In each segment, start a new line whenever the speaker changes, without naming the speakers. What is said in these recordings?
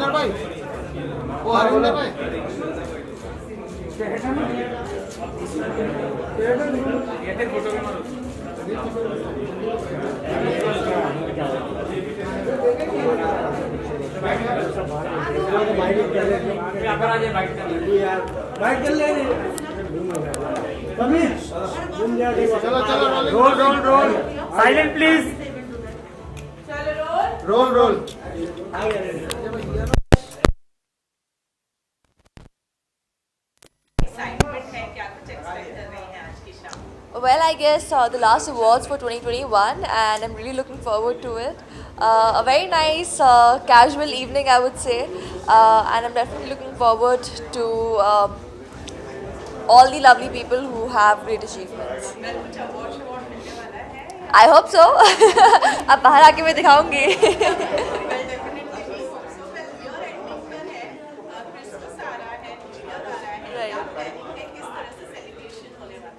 हरिंदर भाई, वो हरिंदर भाई चलो चलो
roll roll roll silent please
roll roll
Well, I guess the last awards for 2021, and I'm really looking forward to it. A very nice casual evening, I would say, and I'm definitely looking forward to all the lovely people who have great achievements. I hope so. अब बाहर आके मैं दिखाऊंगी.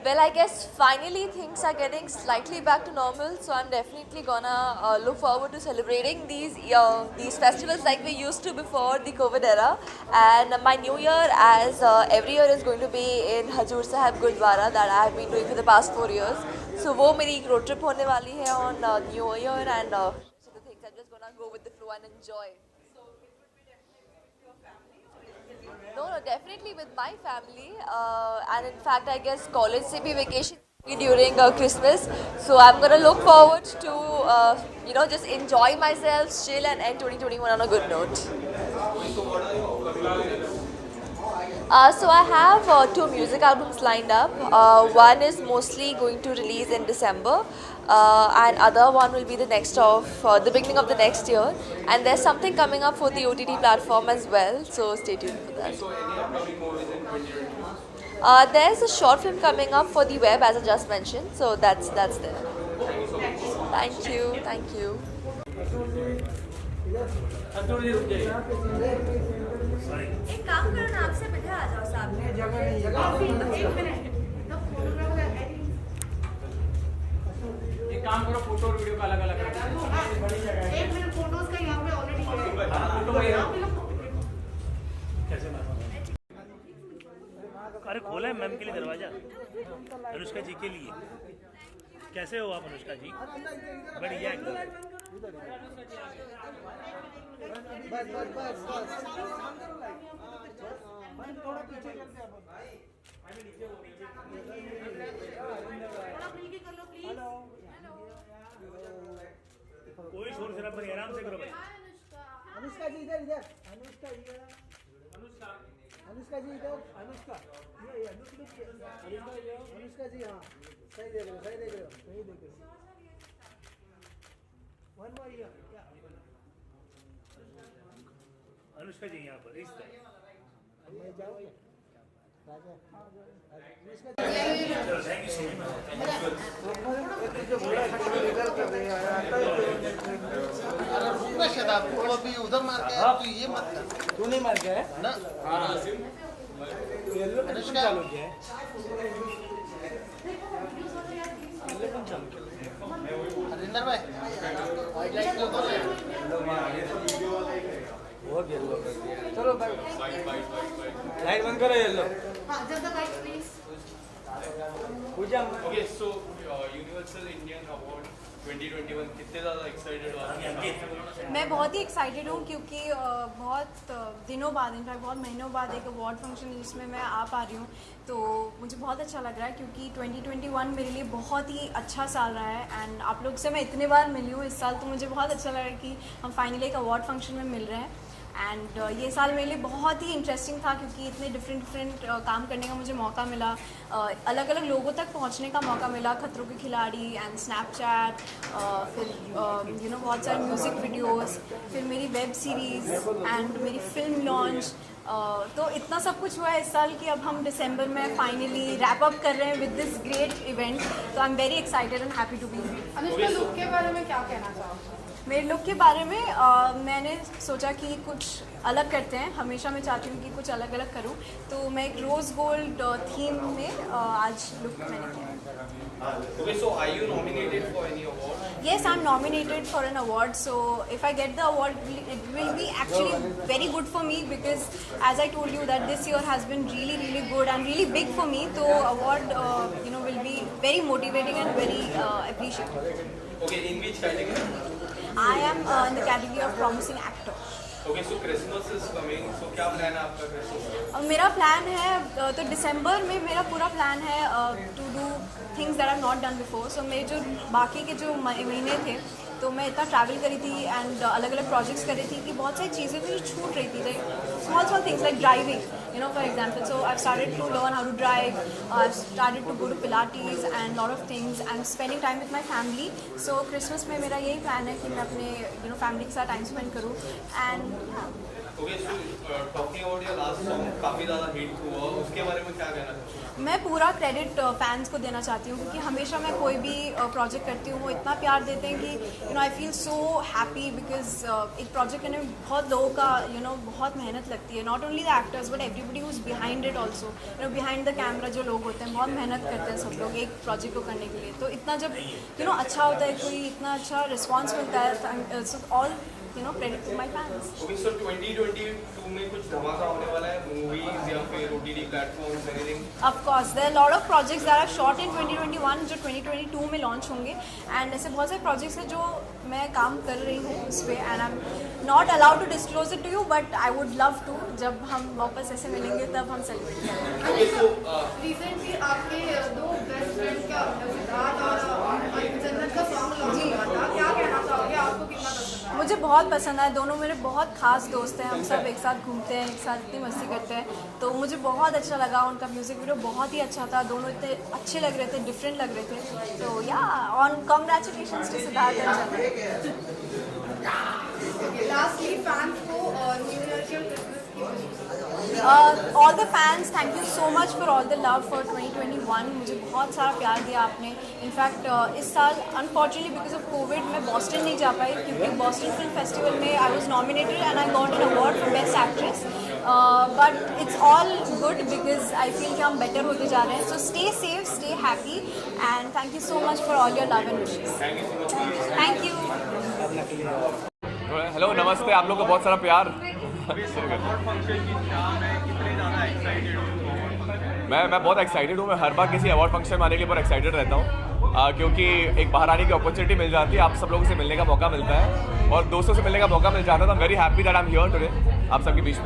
Well, I guess finally things are getting slightly back to normal, so I'm definitely gonna look forward to celebrating these festivals like we used to before the COVID era. And my new year, as every year, is going to be in Hajur Sahib Gurdwara that I have been doing for the past 4 years. So वो मेरी road trip होने वाली है on New Year, and so the things I'm just gonna go with the flow and enjoy. No, definitely with my family. And in fact, I guess college se bhi vacation during Christmas. So I'm gonna look forward to just enjoy myself, chill, and end 2021 on a good note. So I have 2 music albums lined up. One is mostly going to release in December, and other one will be the beginning of the next year. And there's something coming up for the OTT platform as well. So stay tuned for that. There's a short film coming up for the web, as I just mentioned. So that's there. Thank you.
एक काम करो ना, आपसे इधर आ जाओ सामने. एक minute.
एक काम करो, फोटो और वीडियो का अलग अलग
एक मिनट, फोटोज का यहाँ पे ऑलरेडी
कैसे अरे खोला है मैम के लिए दरवाजा, अनुष्का जी के लिए. कैसे हो आप अनुष्का जी? बढ़िया एकदम.
बस बस बस बस थोड़ा पीछे
कोई शोर शराबा नहीं, आराम से करो भाई.
अनुष्का जी इधर इधर अनुष्का जी इधर अनुष्का जी हाँ सही देख रहे हो वन मोर ईयर क्या
अनुष्का जी यहाँ पर इस तरह
मैं जाऊँ राजा उधर मार के तू ये मत कर. तू नहीं मार के है ना. अनुष्का हरिंदर भाई चलो लाइट बंद करो. Yellow Pooja.
Okay so universal Indian award 2021 कितने ज़्यादा एक्साइटेड हो?
मैं बहुत ही एक्साइटेड हूँ क्योंकि बहुत दिनों बाद, इनफैक्ट बहुत महीनों बाद एक अवार्ड फंक्शन है जिसमें मैं आ पा रही हूँ. तो मुझे बहुत अच्छा लग रहा है क्योंकि 2021 मेरे लिए बहुत ही अच्छा साल रहा है. एंड आप लोग से मैं इतने बार मिली हूँ इस साल, तो मुझे बहुत अच्छा लग रहा है कि हम फाइनली एक अवार्ड फंक्शन में मिल रहे हैं. एंड ये साल मेरे लिए बहुत ही इंटरेस्टिंग था क्योंकि इतने डिफरेंट काम करने का मुझे मौका मिला, अलग अलग लोगों तक पहुंचने का मौका मिला. खतरों के खिलाड़ी एंड स्नैपचैट, फिर बहुत सारे म्यूज़िक वीडियोस, फिर मेरी वेब सीरीज़ एंड मेरी फिल्म लॉन्च. तो इतना सब कुछ हुआ है इस साल कि अब हम दिसंबर में फाइनली रैप अप कर रहे हैं विद दिस ग्रेट इवेंट. तो I am very excited and happy to be here.
Anushka look के बारे में क्या कहना चाहोगे?
मेरे लुक के बारे में मैंने सोचा कि कुछ अलग करते हैं। हमेशा मैं चाहती हूँ कि कुछ अलग अलग करूँ, तो मैं एक रोज़ गोल्ड थीम में आज लुक मैंने किया।
Okay, so are you nominated for any award?
Yes, I'm nominated for an award. So if I get the award, it will be actually very good for me because, as I told you, that this year has been really good and really big for me. So award, will be very motivating and very appreciated.
Okay, in which category?
I am in the category of promising actor.
Okay, so Christmas is coming. So क्या plan है आपका Christmas का?
मेरा plan है तो दिसंबर में मेरा पूरा प्लान है to do things that I have not done before. So मेरे जो बाकी के जो महीने थे तो मैं इतना ट्रैवल करी थी एंड अलग अलग प्रोजेक्ट्स कर रही थी कि बहुत सारी चीज़ें थी जो छूट रही थी, like small things like driving, for example. So I started to learn how to drive, I started to go to pilates and lot of things. I am spending time with my family. So Christmas में मेरा यही plan है कि मैं अपने family के साथ time spend करूँ and
Okay, so talking about your last song, काफ़ी ज़्यादा हिट हुआ, उसके बारे में क्या कहना चाहते हो?
मैं पूरा क्रेडिट फैंस को देना चाहती हूँ क्योंकि हमेशा मैं कोई भी प्रोजेक्ट करती हूँ वो इतना प्यार देते हैं कि I feel so happy because एक प्रोजेक्ट करने में बहुत लोगों का बहुत मेहनत लगती है। Not only the actors but everybody who is behind it also, behind the camera जो लोग होते हैं बहुत मेहनत करते हैं सब लोग एक प्रोजेक्ट को करने के लिए। तो इतना जब अच्छा होता है, कोई इतना अच्छा रिस्पॉन्स मिलता है, so all credit to my fans.
Okay, so 2022 में कुछ धमाका होने वाला है, movies या फिर OTT platforms, anything?
Of course, there are a lot of projects that are shot in 2021 जो 2022 में लॉन्च होंगे एंड ऐसे बहुत सारे प्रोजेक्ट्स हैं जो मैं काम कर रही हूँ उस पर and I am not allowed to disclose it to you but I would love to. जब हम वापस ऐसे मिलेंगे तब हम सेलिब्रेट करेंगे।
Okay, so
रिसेंटली आपके दो बेस्ट फ्रेंड्स का सिद्धार्थ और जन्नत का सॉन्ग लॉन्च हुआ था, क्या कहना चाहोगे, आपको कितना पसंद है?
मुझे बहुत पसंद है, दोनों मेरे बहुत खास दोस्त हैं, हम सब एक साथ घूमते हैं, एक साथ इतनी मस्ती करते हैं, तो मुझे बहुत अच्छा लगा। उनका म्यूज़िक वीडियो बहुत ही अच्छा था, दोनों इतने अच्छे लग रहे थे, डिफरेंट लग रहे थे। तो yeah on congratulations to Siddharth and Jannat.
Lastly fans को न्यू ईयर के क्रिसमस की
all the fans, thank you so much for all the love for 2021। मुझे बहुत सारा प्यार दिया आपने। इनफैक्ट इस साल अनफॉर्चुनेटली बिकॉज ऑफ कोविड मैं बॉस्टन नहीं जा पाई क्योंकि बॉस्टन फिल्म फेस्टिवल में I was nominated and I got an award for best actress. But it's all good because I feel कि हम बेटर होते जा रहे हैं। So stay safe, stay happy and thank you so much for all your love and wishes. Thank you.
Hello, नमस्ते, आप लोग को बहुत सारा प्यार। मैं बहुत एक्साइटेड हूँ। मैं हर बार किसी अवार्ड फंक्शन में आने के लिए बहुत एक्साइटेड रहता हूँ क्योंकि एक बाहर आने की अपॉर्चुनिटी मिल जाती है, आप सब लोगों से मिलने का मौका मिलता है और दोस्तों से मिलने का मौका मिल जाता है। तो I am very happy that I am here today आप सबके बीच में।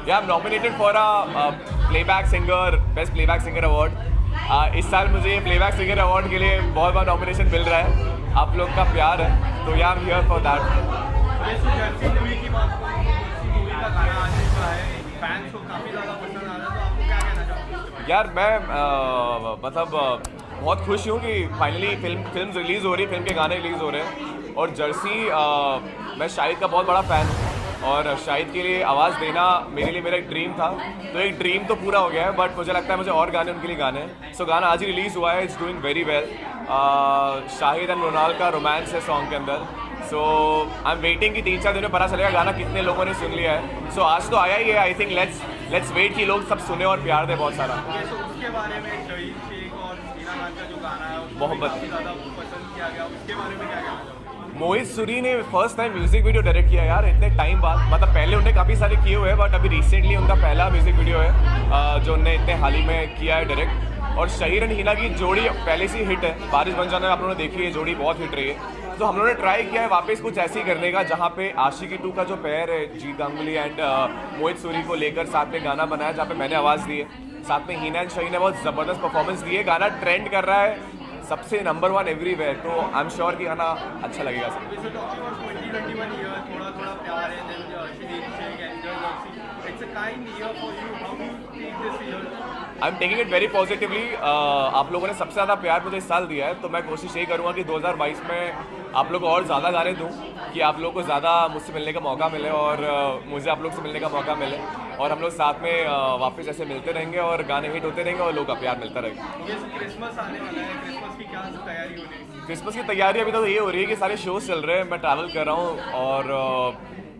या I M nominated for a playback singer, best playback singer award. इस साल मुझे प्लेबैक सिंगर अवार्ड के लिए बहुत बार नॉमिनेशन मिल रहा है, आप लोग का प्यार है, तो या I am here for that. यार मैं बहुत खुश हूँ कि फाइनली फिल्म रिलीज़ हो रही है, फिल्म के गाने रिलीज़ हो रहे हैं। और जर्सी मैं शाहिद का बहुत बड़ा फ़ैन हूँ और शाहिद के लिए आवाज़ देना मेरे लिए मेरा एक ड्रीम था, तो एक ड्रीम तो पूरा हो गया है बट मुझे लगता है मुझे और गाने उनके लिए गाने हैं। सो गाना आज ही रिलीज़ हुआ है, it's doing very well. Shahid and Ronald का रोमांस है सॉन्ग के अंदर। सो आई एम वेटिंग कि 3-4 दिन में पता चलेगा गाना कितने लोगों ने सुन लिया है। सो आज तो आया ही है, आई थिंक लेट्स वेट कि लोग सब सुने और प्यार दे बहुत सारा।
उसके बारे में शहीद शेख और मीना खान का जो गाना है
मोहब्बत
ज़्यादा पसंद किया गया, उसके बारे में क्या कहना चाहोगे?
मोहित सूरी ने first time music video direct किया यार, इतने टाइम बाद। मतलब पहले उन्हें काफ़ी सारे किए हुए हैं बट अभी रिसेंटली उनका पहला म्यूजिक वीडियो है जो उन्हें इतने हाल ही में किया है डायरेक्ट। और शहीर एंड हिना की जोड़ी पहले से हिट है, बारिश बन जाना आप लोगों ने देखी है, जोड़ी बहुत हिट रही है। तो हम लोगों ने ट्राई किया है वापस कुछ ऐसी करने का जहाँ पे आशिकी 2 का जो पेयर है जीत गांगुली एंड मोहित सूरी को लेकर साथ में गाना बनाया जहाँ पे मैंने आवाज़ दी है, साथ में हिना एंड शहीन ने बहुत ज़बरदस्त परफॉर्मेंस दी है। गाना ट्रेंड कर रहा है, सबसे नंबर 1 एवरीवेयर, तो आई एम श्योर कि गाना अच्छा लगेगा सब।
थोड़ा प्यार है, kind year for you. How do you take this year?
I am taking it very positively. आप लोगों ने सबसे ज़्यादा प्यार मुझे इस साल दिया है, तो मैं कोशिश यही करूँगा कि 2022 में आप लोगों को और ज़्यादा गाने दूँ, कि आप लोगों को ज़्यादा मुझसे मिलने का मौका मिले और मुझे आप लोग से मिलने का मौका मिले, और हम लोग साथ में वापस ऐसे मिलते रहेंगे और गाने हिट होते रहेंगे और लोगों का प्यार मिलता रहेगा।
क्रिसमस आने वाला है, क्रिसमस की क्या तैयारी हो रही है?
क्रिसमस की तैयारी अभी तो ये हो रही है कि सारे शोज़ चल रहे हैं, मैं ट्रैवल कर रहा हूँ और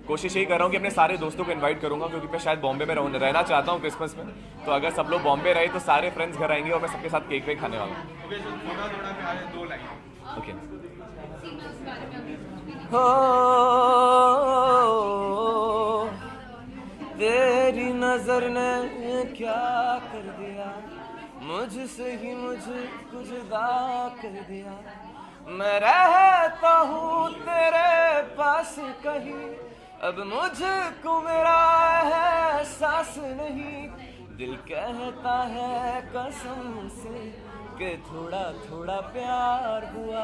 कोशिश यही कर रहा हूँ कि अपने सारे दोस्तों को इनवाइट करूँगा, क्योंकि मैं शायद बॉम्बे में रहना चाहता हूँ क्रिसमस में। तो अगर सब लोग बॉम्बे रहे तो सारे फ्रेंड्स घर आएंगे और मैं सबके साथ केक वेक खाने वाला हूँ।
थोड़ा प्यार है, 2 लाइन।
ओके। तेरी नजर ने क्या कर दिया, मुझसे ही मुझको जुदा कर दिया। मैं रहता हूँ तेरे पास कहीं, अब मुझको मेरा एहसास नहीं। दिल कहता है कसम से कि थोड़ा थोड़ा प्यार हुआ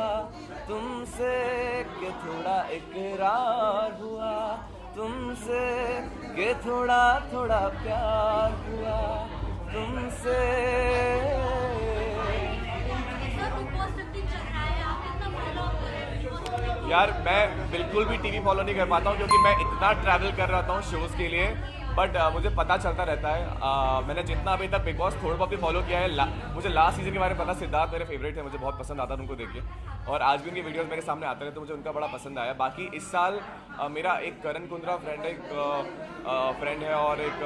तुमसे, कि थोड़ा इकरार हुआ तुमसे, कि थोड़ा थोड़ा प्यार हुआ तुमसे। यार मैं बिल्कुल भी टीवी फॉलो नहीं कर पाता हूँ, क्योंकि मैं इतना ट्रैवल कर रहा हूँ शोज़ के लिए, बट मुझे पता चलता रहता है। मैंने जितना अभी तक बिग बॉस थोड़ा बहुत भी फॉलो किया है, मुझे लास्ट सीजन के बारे में पता। सिद्धार्थ मेरे फेवरेट है, मुझे बहुत पसंद आता है उनको देख के, और आज भी उनके वीडियोस मेरे सामने आते रहे तो मुझे उनका बड़ा पसंद आया। बाकी इस साल मेरा एक करण कुंद्रा फ्रेंड है और एक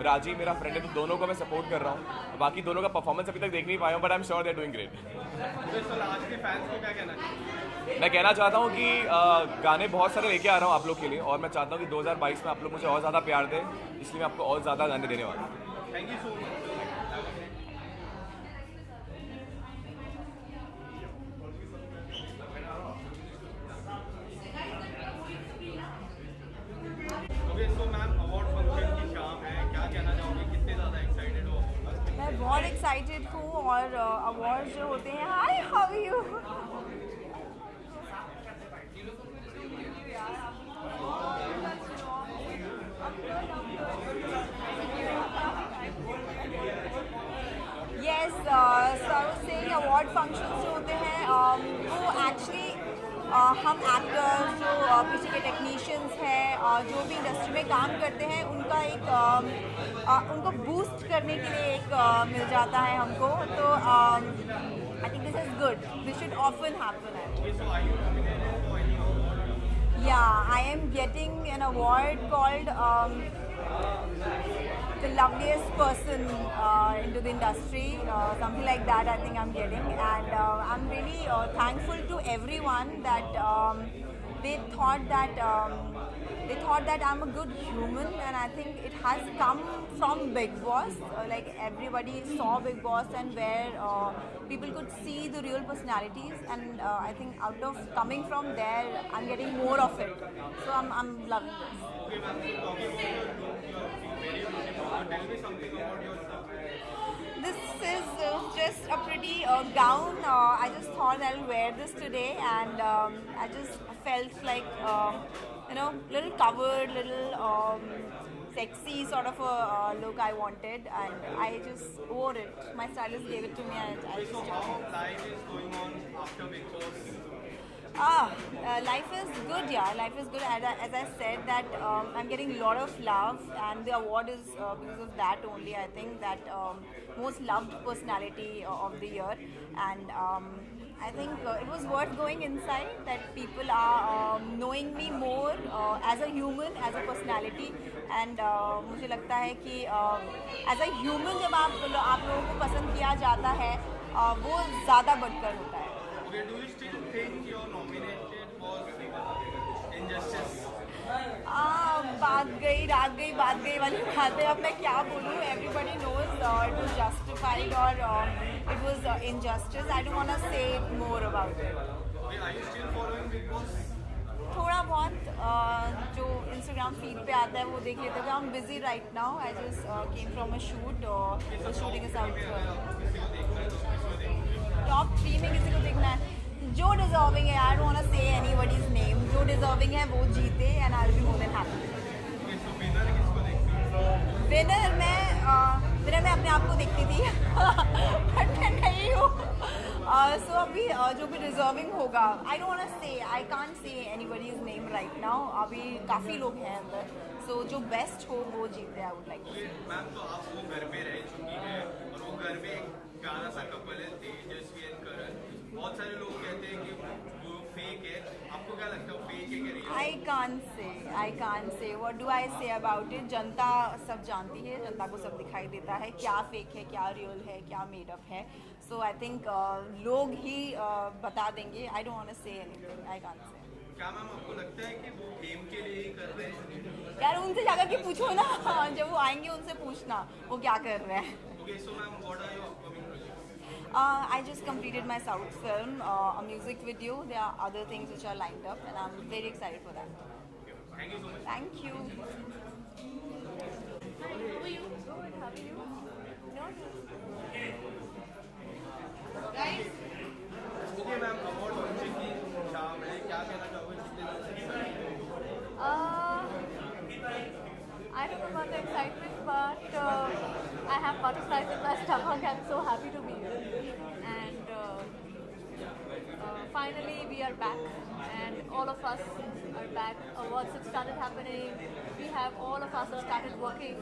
राजी मेरा फ्रेंड है, तो दोनों को मैं सपोर्ट कर रहा हूँ। बाकी दोनों का परफॉर्मेंस अभी तक देख नहीं पाया हूँ, but I am sure they are doing great. मैं कहना चाहता हूँ कि गाने बहुत सारे लेके आ रहा हूँ आप लोग के लिए, और मैं चाहता हूँ कि 2022 में आप लोग मुझे और ज़्यादा प्यार दें, इसलिए मैं आपको और ज़्यादा गाने देने वाला हूँ।
Thank you so much. तो मैम अवार्ड फंक्शन की शाम है, क्या कहना चाहोगे, कितने ज़्यादा एक्साइटेड हो?
मैं बहुत एक्साइटेड हूँ, और अवार्ड जो होते हैं, hi how are you? Yes, say award functions जो होते हैं वो एक्चुअली हम एक्टर्स जो पीछे के टेक्नीशियंस हैं, जो भी इंडस्ट्री में काम करते हैं, उनका एक उनको बूस्ट करने के लिए एक मिल जाता है हमको। तो I think this is good, this should often happen. Yeah I am getting an award called the loveliest person into the industry, something like that I think I'm getting, and I'm really thankful to everyone that they thought that I'm a good human, and I think it has come from Big Boss. Like everybody saw Big Boss, and where people could see the real personalities, and I think out of coming from there I'm getting more of it, so I'm loving this. This is just a pretty gown. I just thought I'll wear this today, and I just felt like little covered, little sexy sort of a look I wanted, and I just wore it. My stylist gave it to me, and I just
So how life is going on after Big Boss?
Life is good, yeah. Life is good. As I said that I'm getting a lot of love, and the award is because of that only. I think that most loved personality of the year, and I think it was worth going inside, that people are knowing me more as a human, as a personality, and मुझे लगता है कि as a human जब आप लोगों को पसंद किया जाता है वो ज़्यादा बढ़कर होता है।
Okay, do you still think you're nominated was injustice?
बात गई रात गई बात गई वाली बात है। अब मैं क्या बोलूँ, everybody knows it was justified or it was injustice. I don't want to say more about it.
Okay, are you still following Big Boss?
थोड़ा बहुत जो Instagram feed पे आता है वो देख लेते हैं। I'm busy right now. I just came from a shoot. The shooting is out. Top 3 में किसी को देखना है जो डिजर्विंग है। I don't want to say anybody's name. जो डिजर्विंग है वो जीते, and I'll be more than happy.
Okay, so winner किसको देखते हो?
विनर मैं अपने आप को देखती थी बट मैं नहीं हूँ। सो अभी जो भी डिजर्विंग होगा, आई डोंट वांट टू से, आई कांट से एनीबॉडीज नेम राइट नाउ। अभी काफ़ी लोग हैं अंदर, सो जो बेस्ट हो वो जीते। आई वुड लाइक टू से।
मैम, तो आप वो घर पे रह चुकी है और वो घर में एक प्यारा सा कपल है, तेजस्वी एंड करण। बहुत सारे लोग कहते हैं कि वो फेक है, आपको क्या लगता है फेक है कि रियल?
आई कांट से what do I say about it. जनता सब जानती है, जनता को सब दिखाई देता है क्या फेक है, क्या रियल है, क्या मेड अप है। सो आई थिंक लोग ही बता देंगे। I don't want to say anything, I can't say.
क्या मैम आपको लगता है कि वो गेम के लिए ही कर रहे हैं?
यार उनसे जाकर के पूछो ना, जब वो आएंगे उनसे पूछना वो क्या कर रहे हैं।
Okay, so ma'am, what are your upcoming projects?
I just completed my South film, a music video. There are other things which are lined up, and I'm very excited for that.
Thank you so much.
Thank you.
How are you? Good. How are you? No.
Okay ma'am, award launching की शाम है, क्या कहना चाहोगे?
I don't know about the excitement, but I have butterflies in my stomach. I'm so happy to be here. And finally, we are back, and all of us are back. Awards have started happening. We have all of us have started working.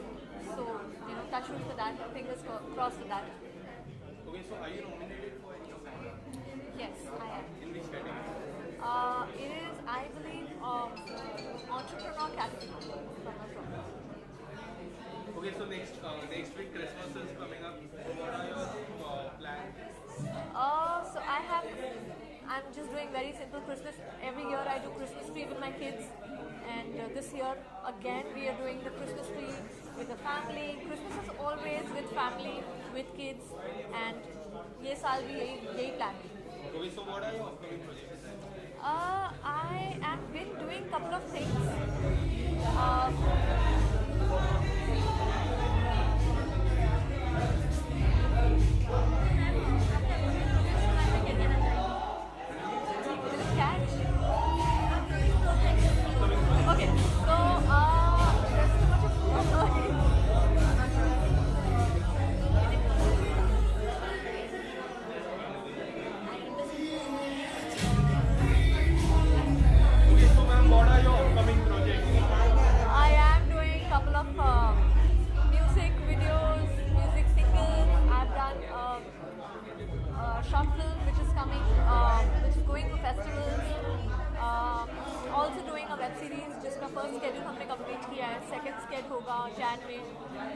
So, touch wood for that. Fingers crossed for that.
Okay, so are you nominated for any award?
Yes, I am.
In which category?
It is, I believe, entrepreneur category. If I'm not wrong.
Okay, so next week Christmas is coming up. So what are your plans?
So I'm just doing very simple Christmas. Every year I do Christmas tree with my kids, and this year again we are doing the Christmas tree with the family. Christmas is always with family, with kids, and ये साल भी यही plan है.
Okay, so what are your upcoming projects?
I have been doing couple of things. Okay, so there's too much of noise.
Okay, so ma'am, what are your upcoming projects?
I am doing a couple of music videos, music singles. I've done a short film which is coming, which is going to festivals. Also doing a web series जिसका first schedule हमने complete किया है, second schedule होगा Jan में.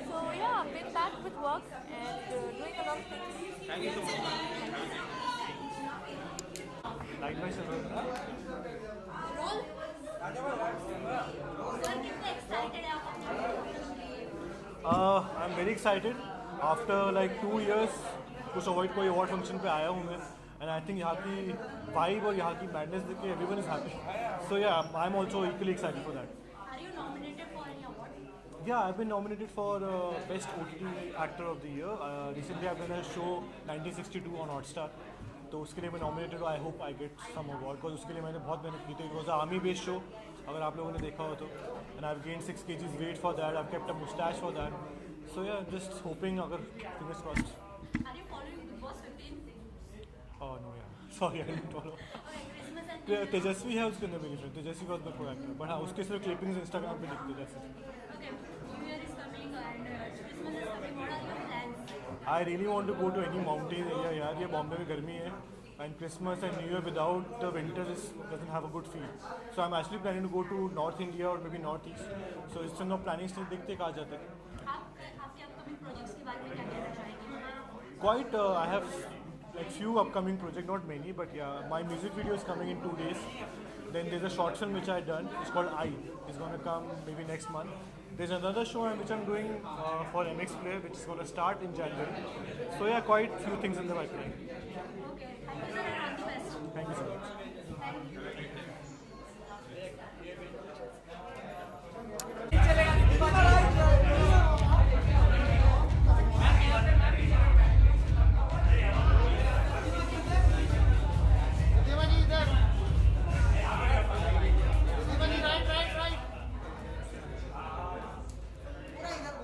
So yeah, I've been back with work and doing a lot of things.
Thank you so much.
Like my I'm very excited. After like 2 years, कुछ avoid कोई award function पे आया हूँ मैं, and I think यहाँ की vibe और यहाँ की madness देख के everyone is happy. So yeah, I'm also equally excited for that.
Are you nominated for any award?
Yeah, I've been nominated for Best OTT Actor of the Year. Recently I've done a show 1962 on Hotstar. तो उसके लिए मैं nominated हूँ. I hope I get some award, because उसके लिए मैंने बहुत मेहनत की थी. It was army based show, अगर आप लोगों ने देखा हो तो. And I have gained 6 kgs weight for that. I have kept a moustache for that. So yeah just hoping, अगर fingers crossed.
Are you following the Boss 15?
Oh no यार, sorry I didn't follow.
Okay, Christmas and
तेजस्वी है उसके अंदर मेरी friend. Tejasswi was my co-actor, but हाँ उसके सिर्फ clippings Instagram पे दिखते जैसे.
okay, New Year is coming and Christmas is coming. What are your plans?
I really want to go to any mountain area यार. ये बॉम्बे में गर्मी है, and Christmas and New Year without the winter doesn't have a good feel. So I'm actually planning to go to North India or maybe North East. So it's still not planning, still देखते कहाँ जाते हैं.
आपके upcoming projects के बारे में क्या कहना चाहेंगे?
Quite, I have like few upcoming projects, not many, but yeah, my music video is coming in 2 days. Then there's a short film which I done. It's called I. It's gonna come maybe next month. There's another show which I'm doing for MX Player, which is gonna start in January. So yeah, quite few things in the pipeline.
Okay, thank you sir and all the best.
Thank you so much.
देवानी इधर. देवानी right. पूरा इधर.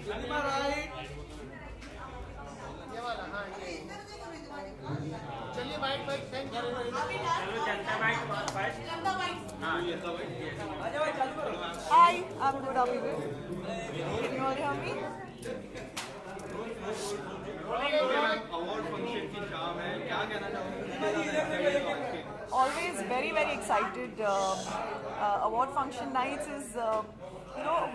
ये वाला हाँ ये चलिए byte byte thank you
Hi, I'm good. How are you? Can you all hear me?
Award function की शाम है, क्या कहना चाहोगे?
Always very excited. Award function nights is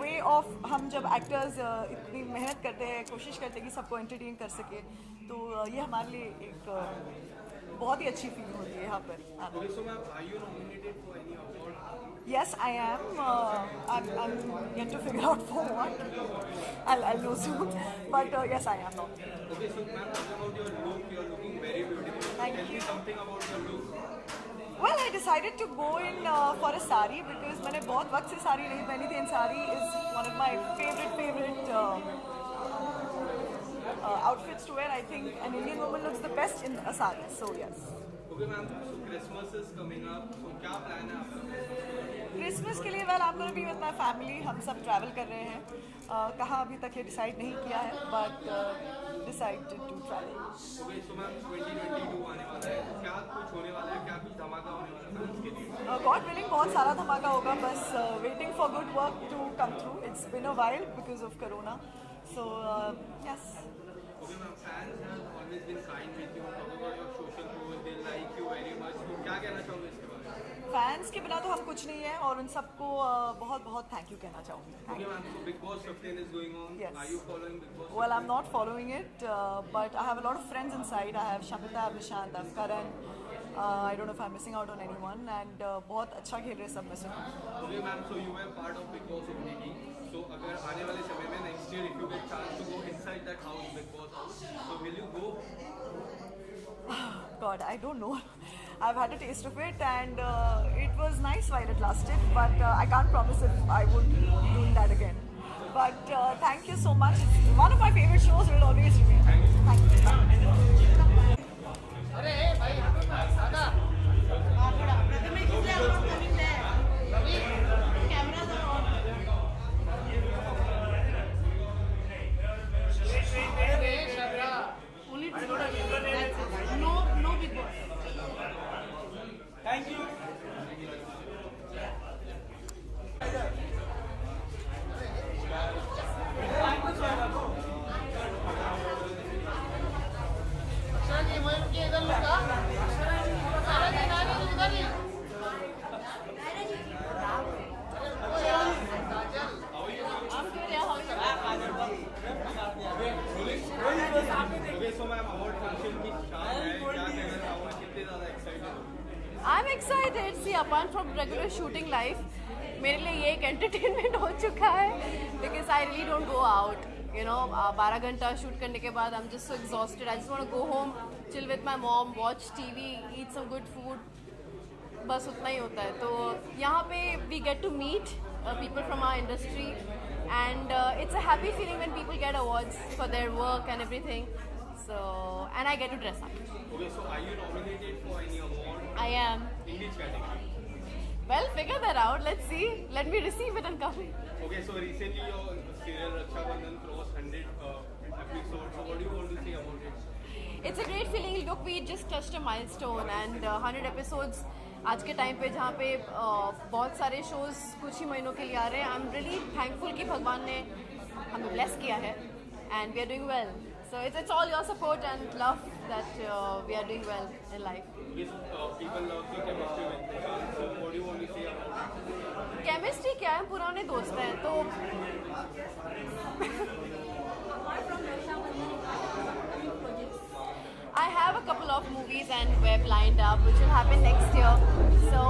way of हम जब actors इतनी मेहनत करते हैं, कोशिश करते हैं कि सबको entertain कर सके, तो ये हमारे लिए एक बहुत ही अच्छी फीलिंग होती है यहाँ पर.
So ma'am, are you nominated for any award?
Yes, I am. I'm yet to figure out for what. I'll know soon. But yes, I am nominated.
Okay, so ma'am, talking about your look, you're looking very beautiful.
Thank
Tell me
you.
something about your look.
Well, I decided to go in for a sari because मैंने बहुत वक्त से साड़ी नहीं पहनी थी, and sari is one of my favorite outfits to wear. I think an Indian woman looks the best in a sari. So yes.
Okay ma'am, so Christmas is coming up. So क्या plan है आपका?
Christmas के लिए well I'm going to be with my family. हम सब travel कर रहे हैं. कहाँ अभी तक ये डिसाइड नहीं किया है, but decided to travel.
Okay, so ma'am, 2022 आने वाला है. क्या कुछ होने वाला है? क्या कुछ धमाका होने वाला है fans के लिए?
God willing बहुत सारा धमाका होगा. बस waiting for good work to come through. It's been a while because of Corona. So yes.
Okay ma'am, fans have always been kind with you. Talk about your social posts, they like you very much. तो क्या कहना चाहोगे इसके बारे में?
Fans के बिना तो हम कुछ नहीं है, और उन सबको बहुत थैंक यू कहना चाहूँगी.
Okay ma'am, so Big Boss 15 is going on.
Yes.
Are you following Big Boss?
Well, I'm not following it, but I have a lot of friends inside. I have Shamita, I have Nishant, I have Karan. I don't know if I'm missing out on anyone, and बहुत अच्छा खेल रहे सब में से.
Okay ma'am, so you were part of Big Boss OTT. So अगर आने वाले समय में next year if you get chance to go inside that house, Big Boss house, so will you go?
God, I don't know. I've had a taste of it, and it was nice while it lasted, but I can't promise if I would be doing that again. But thank you so much. It's one of my favorite shows. Will always remain. Thank you.
अरे भाई हटो ना सादा
No Big Boss.
Thank you.
चलिए मैं उनके इधर लूँगा सारा दिन आने उधर ही
Okay, so ma'am, award function की शाम है. क्या कहना चाहोगे? कितने ज़्यादा excited हो?
I'm excited. See, apart from regular shooting life, मेरे लिए ये एक entertainment हो चुका है because I really don't go out. You know, 12 घंटा शूट करने के बाद I'm just so exhausted. I just want to go home, chill with my mom, watch TV, eat some good food. बस उतना ही होता है. तो यहाँ पे we get to meet people from our industry, and it's a happy feeling when people get awards for their work and everything. So, and I get to dress up.
Okay, so are you nominated for any award?
I am.
In which category?
Well, figure that out. Let's see. Let me receive it and come.
Okay, so recently your serial Raksha Bandhan crossed 100 episodes. So what do you want to say about it?
It's a great feeling. Look, we just touched a milestone, and 100 episodes. आज के time पे जहाँ पे बहुत सारे shows कुछ ही महीनों के लिए आ रहे हैं. I'm really thankful कि भगवान ने हमें bless किया है, and we are doing well. So it's all your support and love that we are doing well in life.
Yes, people love your chemistry with Nishant. So what do you want to say about it?
Chemistry क्या है, पुराने दोस्त हैं तो I have a couple of movies and web lined up which will happen next year. So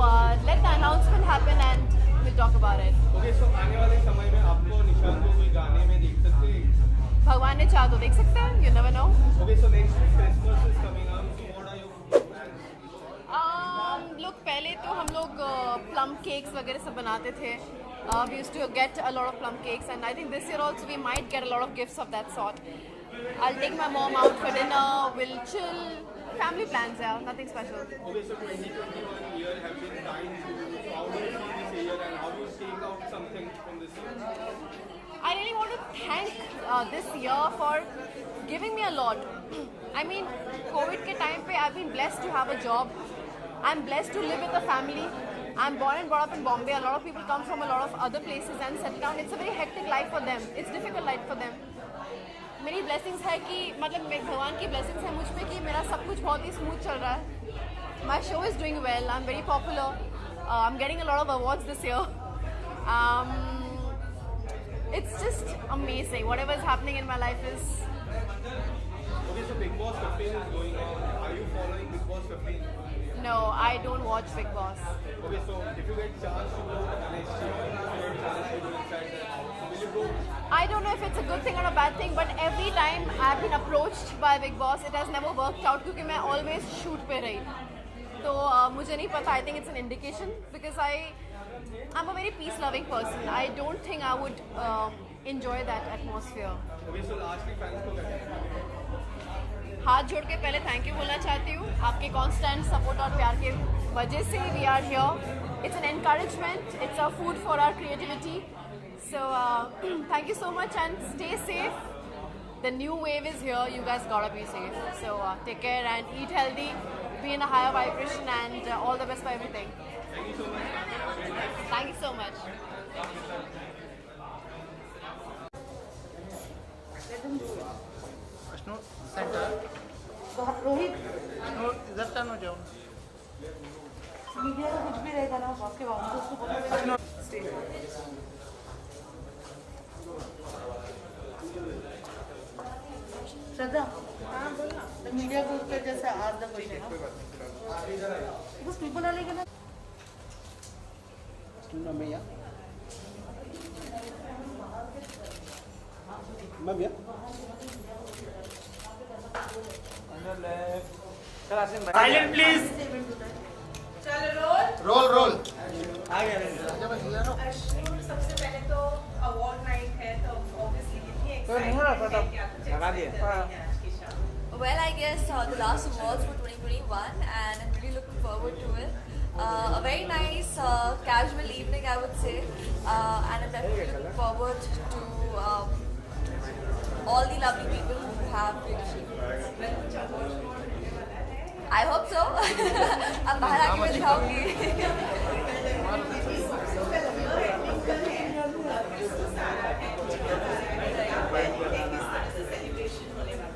let the announcement happen and we'll talk about it.
Okay, so आने वाले समय में आपको निशांत को कोई गाने में देख सकते हैं?
भगवान ने चाहा तो देख सकते हैं. You never know.
Okay, so next week Christmas is coming up. So what are your plans?
Look, पहले तो हम लोग plum cakes वगैरह सब बनाते थे. We used to get a lot of plum cakes, and I think this year also we might get a lot of gifts of that sort. I'll take my mom out for dinner. We'll chill. Family plans, yeah, nothing special.
Okay, so 2021 year have been kind to you. So how do you see this year and how do you take out something from this year?
I really want to thank this year for giving me a lot. I mean, COVID के time पे I've been blessed to have a job. I'm blessed to live with a family. I'm born and brought up in Bombay. A lot of people come from a lot of other places and settle down. It's a very hectic life for them. It's difficult life for them. मेरी blessings है कि मतलब भगवान की blessings है मुझ पे कि मेरा सब कुछ बहुत ही smooth चल रहा है. My show is doing well. I'm very popular. I'm getting a lot of awards this year. It's just amazing. Whatever is happening in my life is.
Okay, so Big Boss 15 is going on. Are you following Big Boss 15?
No, I don't watch Big Boss.
Okay, so if you get chance to go next year, if you get chance to go inside the house, will you go?
I don't know if it's a good thing or a bad thing, but every time I've been approached by Big Boss, it has never worked out क्योंकि मैं always shoot पे रही. तो मुझे नहीं पता. I think it's an indication because I'm a very peace-loving person. I don't think I would enjoy that atmosphere.
Okay, so lastly, fans को क्या?
हाथ जोड़ के पहले थैंक यू बोलना चाहती हूँ आपके कांस्टेंट सपोर्ट और प्यार के वजह से we are here. It's an encouragement. It's a food for our creativity. So thank you so much and stay safe. The new wave is here. You guys gotta be safe. So take care and eat healthy. Be in a higher vibration and all the best for everything.
Thank you so much.
Thank you so much.
Centre Rohit इधर turn हो जाओ.
Media का कुछ भी रहेगा ना आपके बाबू उसको
श्रद्धा हाँ बोल ना. मीडिया को उसके जैसे आज द क्वेश्चन बस पीपल वाले के ना मैया ma'am
silent please.
Roll roll.
सबसे पहले तो अवार्ड नाइट है तो ऑब्वियसली कितनी एक्साइटमेंट है.
Well, I guess the last awards for 2021 and I'm really looking forward to it. A very nice casual evening, I would say, and I'm definitely looking forward to all the lovely people who have been achievements. I hope so. अब बाहर आके मैं दिखाऊंगी.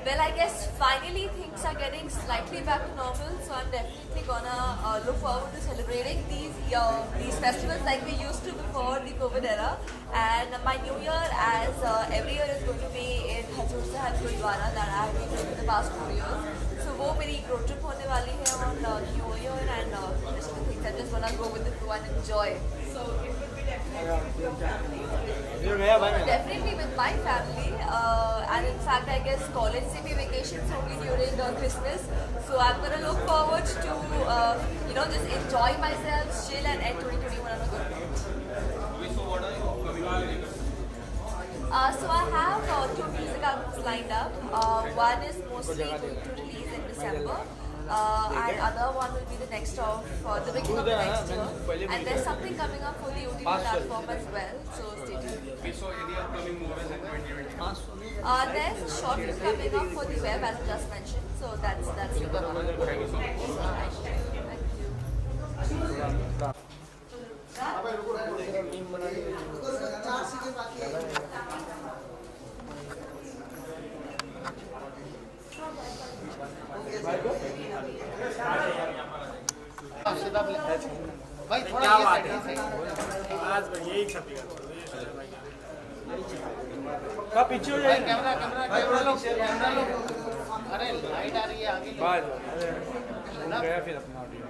Well, I guess finally things are getting slightly back to normal, so I'm definitely gonna look forward to celebrating these festivals like we used to before the COVID era. And my new year, as every year, is going to be in Hazur Sahib Gurdwara that I have been doing in the past 4 years. So वो मेरी road trip होने वाली है on New Year, and just the things I just wanna go with the flow and enjoy.
So it would be definitely
Definitely with my family, and in fact I guess college से भी vacations होंगी during Christmas, so I'm gonna look forward to just enjoy myself, chill and end 2021 on a good note.
So what are you upcoming?
So I have 2 music albums lined up. One is mostly going to release in December. And other one will be the next of the beginning of the next year, and there's something coming up for the OTT platform as well, so stay tuned.
Okay, so any upcoming movies in 2020?
There's a short film coming up for the web as I just mentioned, so that's super fun.
Thank you so much.
Thank you.
भाई थोड़ा
क्या बात
ये
है?
side
आज यही छपेगा. कब पीछे हो जाएगा?
कैमरा लो. अरे लाइट आ रही है आगे.
गया फिर अपना ऑडियो.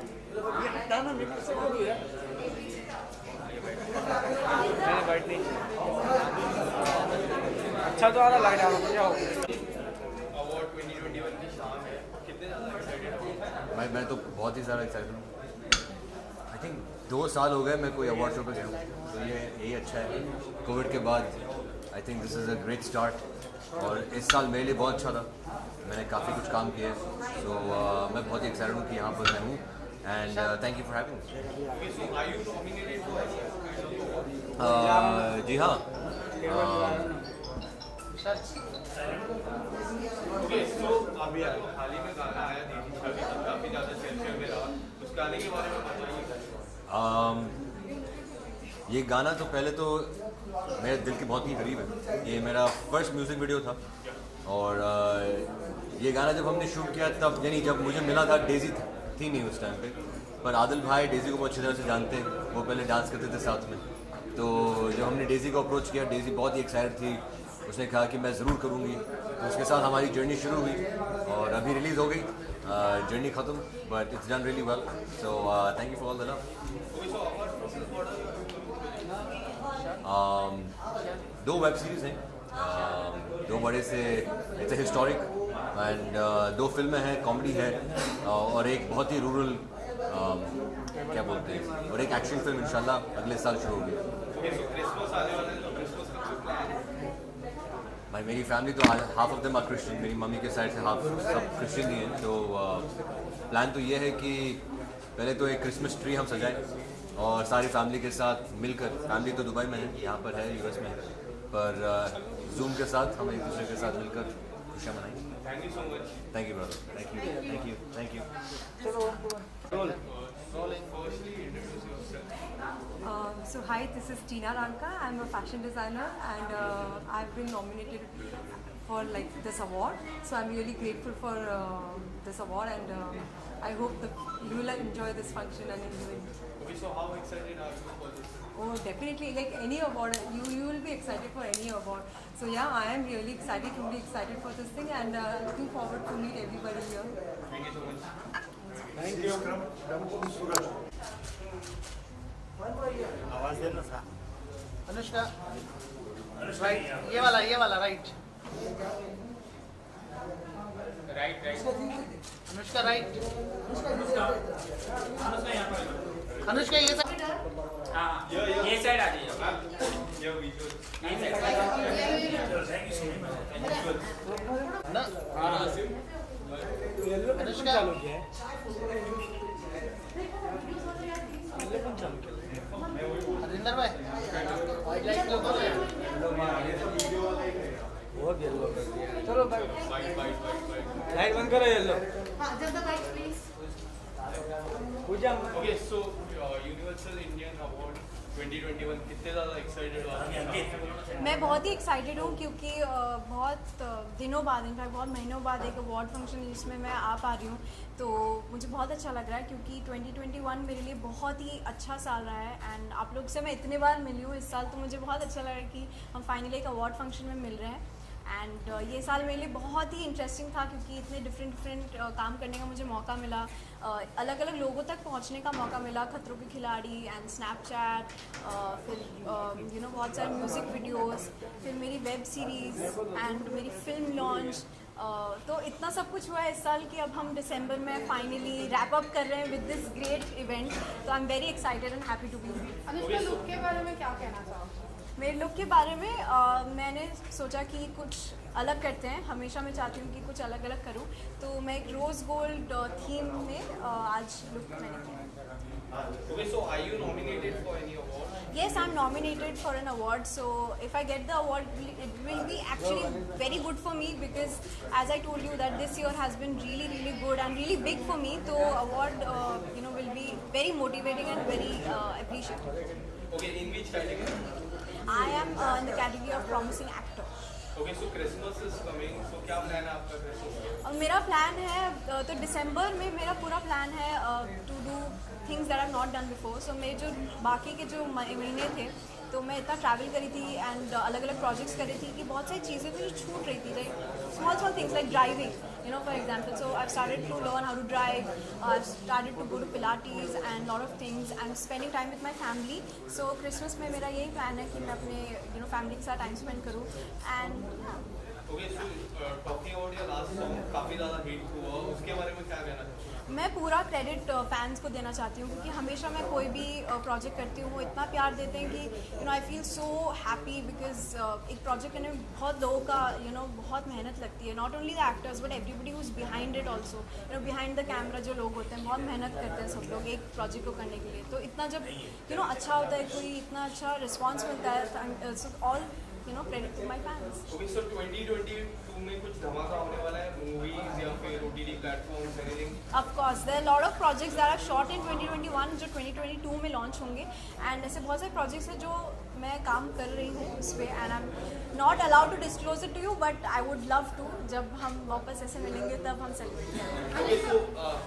ये हटाना मेरे से बोल यार. मैंने बैठ नहीं. अच्छा तो आ रहा लाइट आ रहा क्या हो.
अवार्ड 2021 की शाम है. कितने ज़्यादा एक्साइटेड हो?
मैं तो बहुत ही ज़्यादा एक्साइटेड हूँ. आई थिंक 2 साल हो गए मैं कोई अवार्ड शो पे गया हूँ, तो ये यही अच्छा है. कोविड के बाद आई think this is a great start, और इस साल मेरे लिए बहुत अच्छा था. मैंने काफ़ी कुछ काम किया है, तो मैं बहुत ही एक्साइटेड हूँ कि यहाँ पर मैं हूँ. And thank you for having me. जी हाँ,
ओके सो अभी हाल ही में गाना आया दीदी का भी काफ़ी ज़्यादा चर्चा में रहा, उस गाने के बारे में बताइए।
ये गाना तो पहले तो मेरे दिल के बहुत ही करीब है। ये मेरा फर्स्ट म्यूज़िक वीडियो था और ये गाना जब हमने शूट किया तब यानी जब मुझे मिला था डेजी थी नहीं उस टाइम पे, पर आदिल भाई डेजी को बहुत अच्छी तरह से जानते हैं, वो पहले डांस करते थे साथ में। तो जब हमने डेजी को अप्रोच किया, डेजी बहुत ही एक्साइटेड थी, उसने कहा कि मैं ज़रूर करूँगी, तो उसके साथ हमारी जर्नी शुरू हुई और अभी रिलीज़ हो गई। जर्नी ख़त्म but it's done really well, so thank you for all the love. दो वेब सीरीज़ हैं, दो बड़े से इट्स ए हिस्टोरिक एंड दो फिल्में हैं, कॉमेडी है और एक बहुत ही रूरल क्या बोलते हैं, और एक एक्शन फिल्म इंशाल्लाह अगले साल शुरू होगी। भाई मेरी फैमिली तो half of them are Christian, मेरी मम्मी के साइड से हाफ सब क्रिश्चियन ही हैं, तो प्लान तो ये है कि पहले तो एक क्रिसमस ट्री हम सजाएं और सारी फैमिली के साथ मिलकर, फैमिली तो दुबई में है, यहाँ पर है यूएस में, पर जूम के साथ हम एक दूसरे के साथ मिलकर खुशियाँ मनाएंगे।
Thank you so much.
Thank you brother, thank you thank you thank you.
So hi, this is Tina Ranka. I'm a fashion designer and I've been nominated for like this award. So I'm really grateful for this award and I hope that you will enjoy this function and enjoy it.
Okay, so how excited are you for this?
Oh, definitely. Like any award, you will be excited for any award. So yeah, I am really excited, truly excited for this thing and looking forward to meet everybody here.
Thank you so much.
Thank you.
आवाज देना था।
Anushka right, ये वाला right
right
Anushka right, Anushka ये side,
ये side आ जाइए।
ना अनुष्का हरिंदर भाई लाइट लो बहुत येलो चलो लाइट बंद करो yellow Pooja.
Okay so universal Indian award 2021 कितने ज़्यादा एक्साइटेड हो?
मैं बहुत ही एक्साइटेड हूँ क्योंकि बहुत दिनों बाद, इनफैक्ट बहुत महीनों बाद एक अवार्ड फंक्शन जिसमें मैं आ पा रही हूँ, तो मुझे बहुत अच्छा लग रहा है क्योंकि 2021 मेरे लिए बहुत ही अच्छा साल रहा है एंड आप लोग से मैं इतने बार मिली हूँ इस साल, तो मुझे बहुत अच्छा लग रहा है कि हम फाइनली एक अवार्ड फंक्शन में मिल रहे हैं। एंड ये साल मेरे लिए बहुत ही इंटरेस्टिंग था क्योंकि इतने डिफरेंट काम करने का मुझे मौका मिला, अलग अलग लोगों तक पहुंचने का मौका मिला, खतरों के खिलाड़ी एंड स्नैपचैट, फिर बहुत सारे म्यूज़िक वीडियोस, फिर मेरी वेब सीरीज़ एंड मेरी फिल्म लॉन्च, तो इतना सब कुछ हुआ है इस साल कि अब हम दिसंबर में फाइनली रैप अप कर रहे हैं विद दिस ग्रेट इवेंट, तो I am very excited and happy to be here.
Anushka look के बारे में क्या कहना चाहोगे?
मेरे लुक के बारे में मैंने सोचा कि कुछ अलग करते हैं, हमेशा मैं चाहती हूँ कि कुछ अलग अलग करूँ, तो मैं एक रोज़ गोल्ड थीम में आज लुक मैंने किया।
Okay, so are you nominated for any award?
Yes, I'm nominated for an award. So if I get the award, it will be actually very good for me because, as I told you, that this year has been really, really good and really big for me. So award, will be very motivating and very appreciated.
Okay, in which category?
I am in the category of promising actor.
Okay, so Christmas is coming. So क्या plan है आपका Christmas का?
मेरा plan है तो दिसंबर में मेरा पूरा प्लान है to do things that I have not done before. So मेरे जो बाकी के जो महीने थे तो मैं इतना ट्रैवल करी थी एंड अलग अलग प्रोजेक्ट्स कर रही थी कि बहुत सारी चीज़ें थी जो छूट रही थी, like small things like driving, for example. So I started to learn how to drive, I started to go to pilates and lot of things and spending time with my family. So Christmas में मेरा यही plan है कि मैं अपने family के साथ time spend करूँ and
Okay, so talking about your last song, काफ़ी ज़्यादा हिट हुआ, उसके बारे में क्या कहना चाहते हैं?
मैं पूरा क्रेडिट फैंस को देना चाहती हूँ क्योंकि हमेशा मैं कोई भी प्रोजेक्ट करती हूँ वो इतना प्यार देते हैं कि I feel so happy because एक प्रोजेक्ट करने में बहुत लोगों का बहुत मेहनत लगती है, not only the actors but everybody who is behind it also, behind the camera जो लोग होते हैं बहुत मेहनत करते हैं सब लोग एक प्रोजेक्ट को करने के लिए। तो इतना जब अच्छा होता है, कोई इतना अच्छा रिस्पॉन्स मिलता है, all credit to my fans.
Okay, so 2022 में कुछ धमाका होने वाला है, movies या फिर OTT platforms, anything?
Of course, there are a lot of projects that are shot in 2021 जो 2022 में launch होंगे, and ऐसे बहुत सारे projects हैं जो मैं काम कर रही हूँ उस पर, and I'm not allowed to disclose it to you, but I would love to. जब हम वापस ऐसे मिलेंगे तब हम celebrate करेंगे.
Okay, so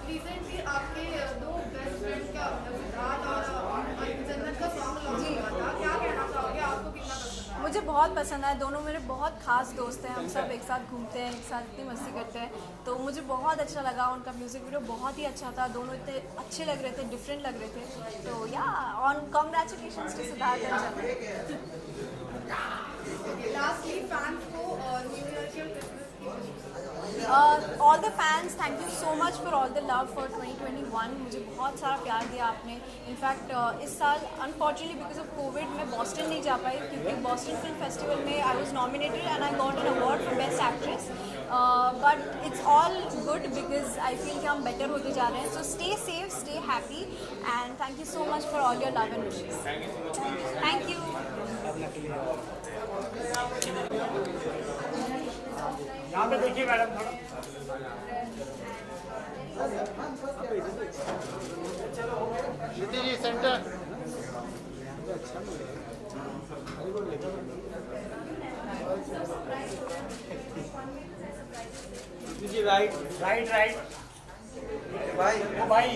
रिसेंटली आपके दो बेस्ट फ्रेंड्स का सिद्धार्थ और जन्नत का सॉन्ग लॉन्च हुआ था, क्या कहना चाहोगे, आपको कितना पसंद आया?
मुझे बहुत पसंद आया. दोनों मेरे बहुत खास दोस्त हैं, हम सब एक साथ घूमते हैं, एक साथ इतनी मस्ती करते हैं, तो मुझे बहुत अच्छा लगा. उनका म्यूज़िक वीडियो बहुत ही अच्छा था, दोनों इतने अच्छे लग रहे थे, डिफरेंट लग रहे थे. तो yeah on congratulations to Siddharth and Jannat.
Lastly fans को न्यू ईयर के क्रिसमस की
all the fans, thank you so much for all the love for 2021. मुझे बहुत सारा प्यार दिया आपने. इनफैक्ट इस साल अनफॉर्चुनेटली बिकॉज ऑफ कोविड मैं बॉस्टन नहीं जा पाई, क्योंकि बॉस्टन फिल्म फेस्टिवल में I was nominated and I got an award for best actress. But it's all good because I feel कि हम बेटर होते जा रहे हैं. So stay safe, stay happy, and thank you so much for all your love and wishes. Thank you.
यहाँ पे देखिए madam थोड़ा.
नीति जी सेंटर.
जी राइट राइट राइट भाई भाई.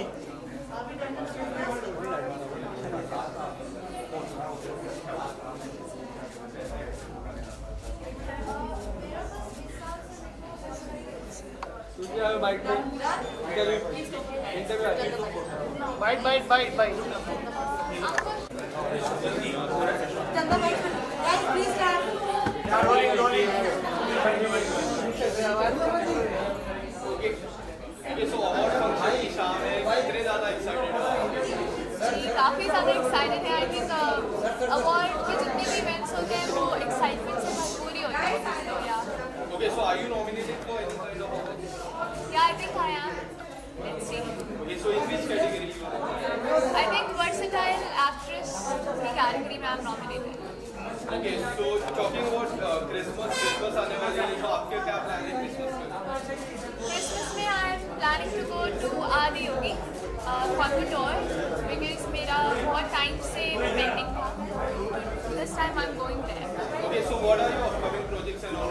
Byte byte byte byte.
Okay, so award function की शाम है, कितने ज़्यादा excited हो?
जी काफ़ी ज़्यादा एक्साइटेड है. आई थिंक अवार्ड के जितने भी इवेंट्स होते हैं वो एक्साइटमेंट से भरपूर ही होते हैं. तो या
Okay, so are you nominated for any kind of award?
I think I M. Let's see.
Okay, so in which category you are?
I think versatile actress की कैटेगरी में I M nominated.
Okay, so talking about Christmas आने वाली है, तो आपके क्या plan है Christmas में?
क्रिसमस में I am planning to go to Adi Yogi कॉन्वर्टोर because मेरा बहुत टाइम से पेंडिंग था. This time I am going there.
Okay, so what are your upcoming projects and all?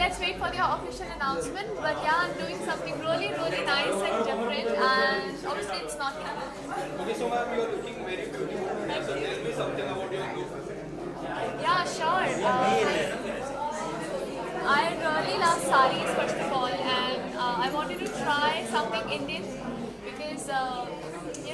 Let's wait for the official announcement, but yeah, I'm doing something really, really nice and different, and obviously it's not me.
Okay, so ma'am, you are looking very beautiful. So tell me something about your look.
Yeah, sure. I really love saris first of all, and I wanted to try something Indian because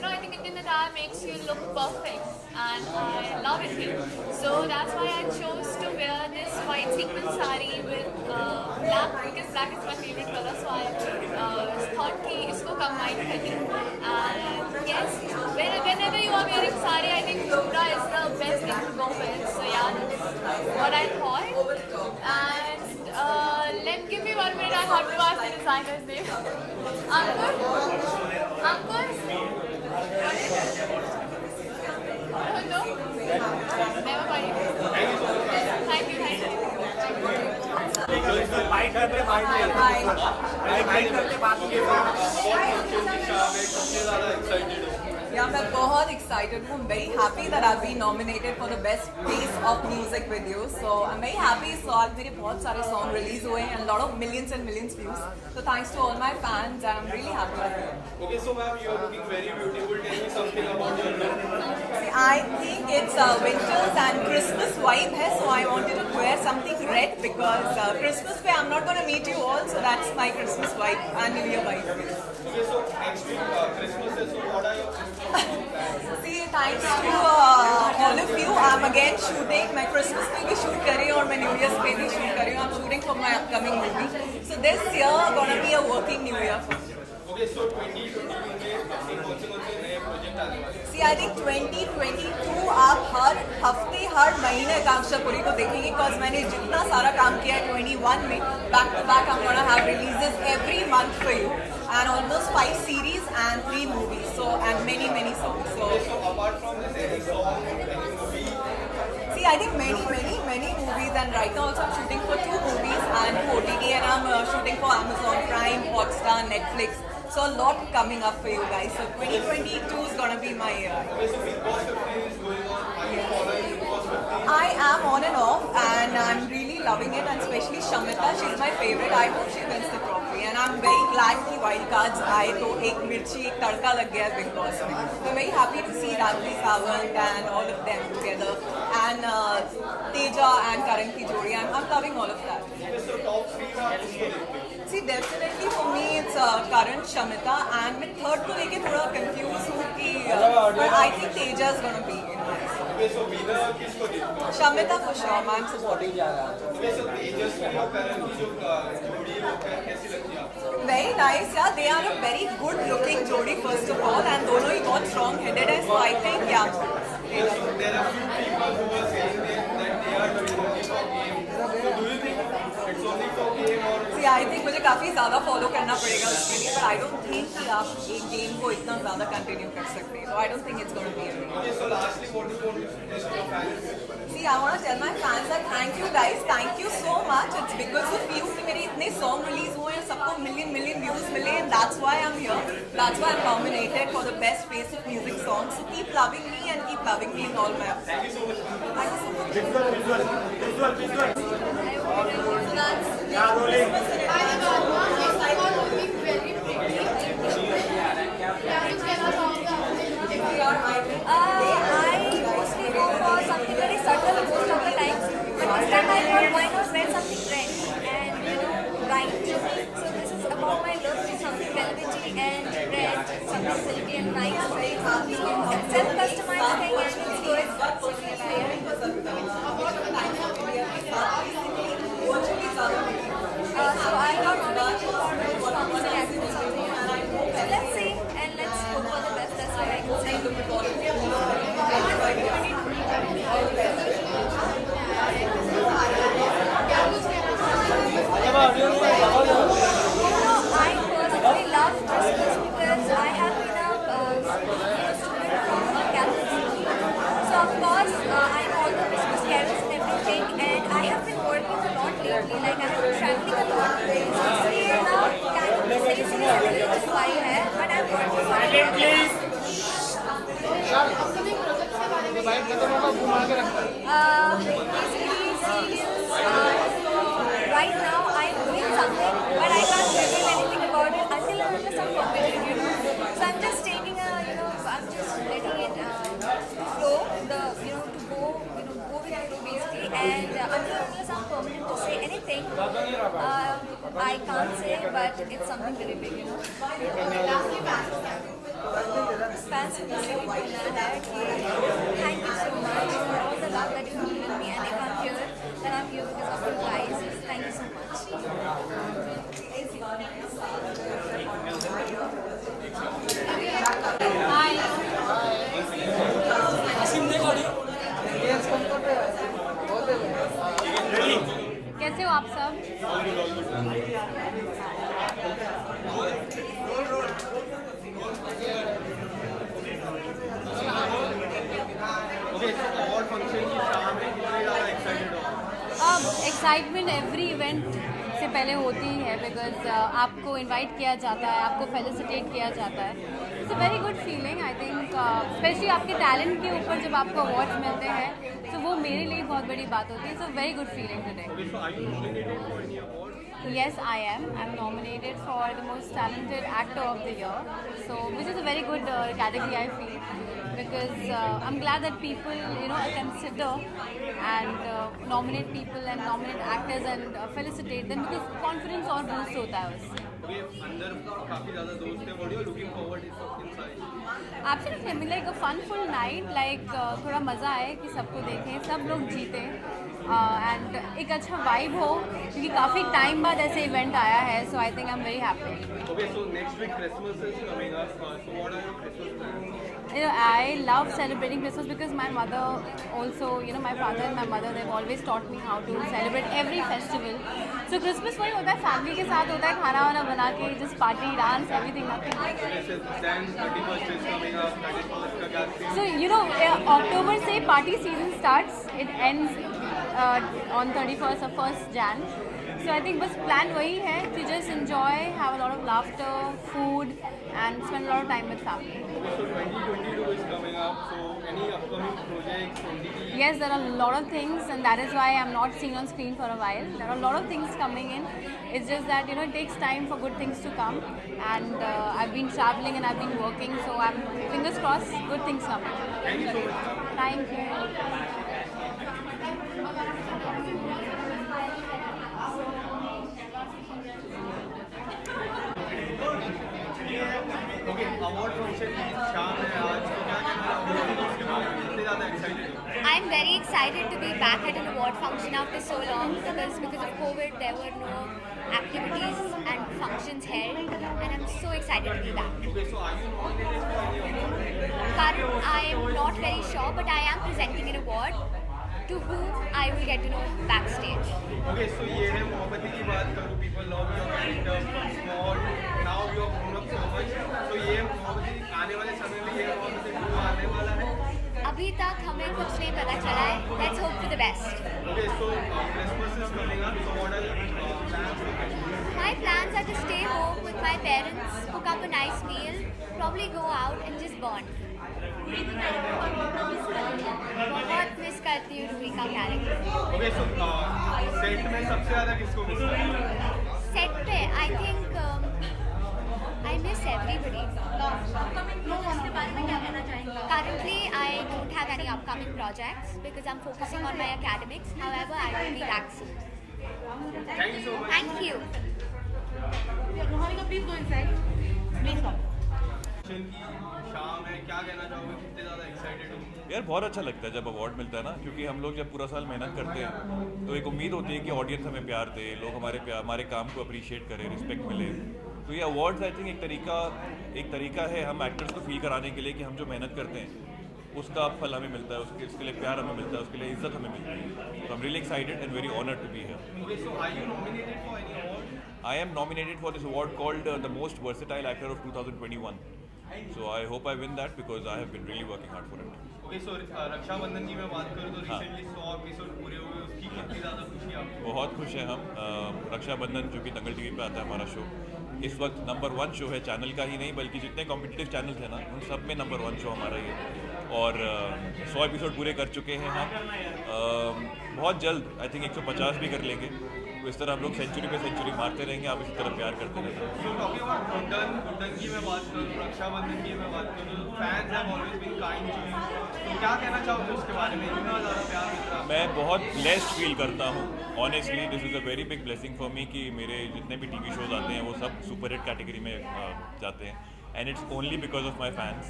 I think Indian attire makes you look perfect, and I love it here. So that's why I chose to wear this white sequin sari with black because black is my favorite color. So I thought कि इसको combine करें. And yes, whenever you are wearing sari, I think Dubra is the best thing to go with. So yeah, that's what I thought. And give me 1 minute. I have to ask the designer's name. Ankur. No? Never mind. Thank you.
Byte करते byte करते बात की.
Yeah, मैं बहुत excited हूँ. I'm very happy that I've been nominated for the best piece of music video. So I'm very happy. So आज मेरे बहुत सारे song release हुए हैं and a lot of millions and millions views. So thanks to all my fans and I'm really happy.
Okay, so ma'am, you are looking very beautiful. Tell me something about your look.
See, I think it's winters and Christmas vibe है. So I wanted to wear something red because Christmas पे I'm not going to meet you all. So that's my Christmas vibe and New Year vibe.
Okay, so next week Christmas is. So what are your Christmas plans?
See, thanks to all of you, I'm again shooting. मैं Christmas पे भी shoot कर रही हूँ और मैं New Year's पे भी shoot कर रही हूँ. I'm shooting for my upcoming movie. So this year gonna be a working New Year for me.
Okay, so 2022 में अपने कौन-से नए प्रोजेक्ट आने वाले हैं?
See, I think 2022 आप हर हफ्ते हर महीने कांक्षा पुरी को देखेंगे because मैंने जितना सारा काम किया है 21 में back to back I'm gonna have releases every month for you and almost 5 series and 3 movies. So and many songs. So
apart from this, any song, any movie
I think many movies, and right now also I'm shooting for 2 movies and OTT, and I'm shooting for Amazon Prime, Hotstar, Netflix. So a lot coming up for you guys. So 2022 is gonna be my year. I am on and off, and I'm really loving it, and especially Shamita, she's my favorite. I hope she wins the trophy, and I'm very glad कि wild cards आए तो एक मिर्ची एक तड़का लग गया Big Boss में. So I'm very happy to see Rajni Sawant and all of them together, and Teja and Karan की जोड़ी. I'm loving all of that. See, definitely for me it's Karan, Shamita, and मैं third को लेके थोड़ा confused हूँ कि but I think Teja is gonna be in this. Shamita for sure, I'm supporting. Very nice, yeah. They are a very good looking jodi first of all, and दोनों ही बहुत strong headed है, so I think yeah.
There are few people who are saying that they are doing only for game. So do you think it's only for game or?
See, I think मुझे काफी ज़्यादा follow करना पड़ेगा उसके लिए, but I don't think कि आप एक game को इतना ज़्यादा continue कर सकते हैं. So I don't think it's going to be a thing.
Okay, so lastly, what do you want to suggest to your fans?
See, I want to tell my fans that thank you guys, thank you so much. It's because of you कि मेरे इतने song release हुए हैं, सबको million views मिले, and that's why I'm here. That's why I'm nominated for the best face of music song. So keep loving me and keep loving me in all my.
Thank you so much.
Thank you so much.
Visual. Yeah, rolling.
I mostly go for something very subtle most of the time, but this time I thought why not wear something red and bright. So this is about my look, something velvety and red, something silky and nice. It's self-customized thing and it's good. So I got nominated for Promising Actress or something. So let's see and let's hope for the best. That's what I can say. I personally love Christmas because I have been a student from a Catholic school. So of course I know all the Christmas carols and everything, and I have been working a lot lately. Like I have been traveling a lot. So इसलिए ना carols सही से नहीं हो पाई है, but I'm working on it. Basically serials. Right now I'm doing something, but I can't reveal anything about it until and unless I'm committed, So I'm just taking I'm just letting it flow, to go with the flow basically, and until and unless I'm permanent to say anything, I can't say, but it's something very big, Fans will say thank you so much for all the love that you have given me, and if I'm here, then I'm here because of you guys. Thank you so much.
कैसे हो आप सब?
Okay, so award function की शाम है, कितने ज़्यादा excited हो?
एक्साइटमेंट एवरी इवेंट से पहले होती ही है, बिकॉज आपको इनवाइट किया जाता है, आपको फेलिसिटेट किया जाता है. It's a very good feeling. I think specially आपके टैलेंट के ऊपर जब आपको अवार्ड्स मिलते हैं, तो वो मेरे लिए बहुत बड़ी बात होती है. It's a very good feeling today.
Okay, so are you nominated for any award?
Yes, I am. I'm nominated for the most talented actor of the year. So, which is a very good category, I feel, because I'm glad that people, consider and nominate people and nominate actors and felicitate them, because confidence और boost होता है उससे.
Okay, अंदर काफी ज़्यादा दोस्त हैं. What are you looking forward inside?
Absolutely, I mean like a fun full night, like थोड़ा मज़ा आए कि सबको देखें, सब लोग जीते. एंड एक अच्छा वाइब हो, क्योंकि काफ़ी टाइम बाद ऐसे इवेंट आया है. So I think I am very happy.
Okay, so next week Christmas is coming up. So what are your Christmas plans?
I love celebrating Christmas because my mother also, my father and my mother, they've always taught me how to celebrate every festival. So Christmas वही होता है, family के साथ होता है, खाना वाना बना के, just party, dance, everything, nothing.
Then 31st is coming up. 31st का क्या theme?
So October से party season starts. It ends on 31st or 1st Jan. So I think बस plan वही है to just enjoy, have a lot of laughter, food, and spend a lot of time with family.
So 2022 is coming up. So any upcoming projects?
Yes, there are a lot of things, and that is why I'm not seen on screen for a while. There are a lot of things coming in. It's just that it takes time for good things to come, and I've been traveling and I've been working, so I'm fingers crossed, good things coming.
Thank you so much.
Thank you.
Okay, award function की शाम है आज, तो क्या कहना चाहोगे इसके बारे में? कितने ज़्यादा excited हो?
I'm very excited to be back at an award function after so long because of COVID there were no activities and functions held, and I'm so excited to be back.
Okay, so are you nominated for any award?
Karan, I am not very sure, but I am presenting an award to whom I will get to know backstage.
Okay, so ये है मोहब्बती की बात करूँ, people love your character from small, now you have grown up so much. So ये मोहब्बती आने वाले समय में ये मोहब्बती टू आने वाला है?
अभी तक हमें कुछ नहीं पता चला है. Let's hope for the best.
Okay, so Christmas is coming up. So what are your plans for Christmas?
My plans are to stay home with my parents, cook up a nice meal, probably go out and just bond. बहुत miss करती हूँ रूही का character.
Okay, so set में सबसे ज़्यादा किसको miss करती हो?
Set पे I think I miss everybody. Currently I don't have any upcoming projects because I'm focusing on my academics. However, I will be back soon.
Thank you so much.
Thank you.
Rohalika, please go inside. Please come.
शाम है, क्या कहना चाहोगे? कितने ज़्यादा excited हो?
यार बहुत अच्छा लगता है जब अवार्ड मिलता है ना, क्योंकि हम लोग जब पूरा साल मेहनत करते हैं तो एक उम्मीद होती है कि ऑडियंस हमें प्यार दे, लोग हमारे काम को अप्रिशिएट करें, रिस्पेक्ट मिले. तो ये अवार्ड्स आई थिंक एक तरीका है हम एक्टर्स को फील कराने के लिए कि हम जो मेहनत करते हैं उसका फल हमें मिलता है, उसके लिए प्यार हमें मिलता है, उसके लिए इज्जत हमें मिलती है. तो I am really excited and very honoured to be here.
Okay, so are you nominated for any award?
I am nominated for this award called the Most Versatile Actor of 2021. So I hope I win that because I have been really working hard for it.
Okay, so Rakshabandhan की मैं बात करूँ तो recently 100 episode पूरे हुए, उसकी कितनी ज़्यादा खुशी है आपको?
बहुत खुश हैं हम. रक्षाबंधन जो कि दंगल टीवी पे आता है हमारा शो, इस वक्त नंबर 1 शो है, चैनल का ही नहीं बल्कि जितने कॉम्पिटिटिव चैनल्स हैं ना उन सब में नंबर 1 शो हमारा ही है. और 100 एपिसोड पूरे कर चुके हैं हम. बहुत जल्द आई थिंक 150 भी कर लेंगे. तो इस तरह हम लोग सेंचुरी पे सेंचुरी मारते रहेंगे, आप इसी तरह प्यार करते रहेंगे.
So talking about गुड्डन की मैं बात करूँ, रक्षाबंधन की मैं बात करूँ, fans have always been kind to you. तो क्या कहना चाहोगे उसके बारे में? इतना ज़्यादा प्यार मिल रहा है.
मैं बहुत ब्लेस्ड फील करता हूँ. Honestly this is a very big blessing for me कि मेरे जितने भी टीवी शोज आते हैं वो सब सुपर हिट कैटेगरी में जाते हैं. And it's only because of my fans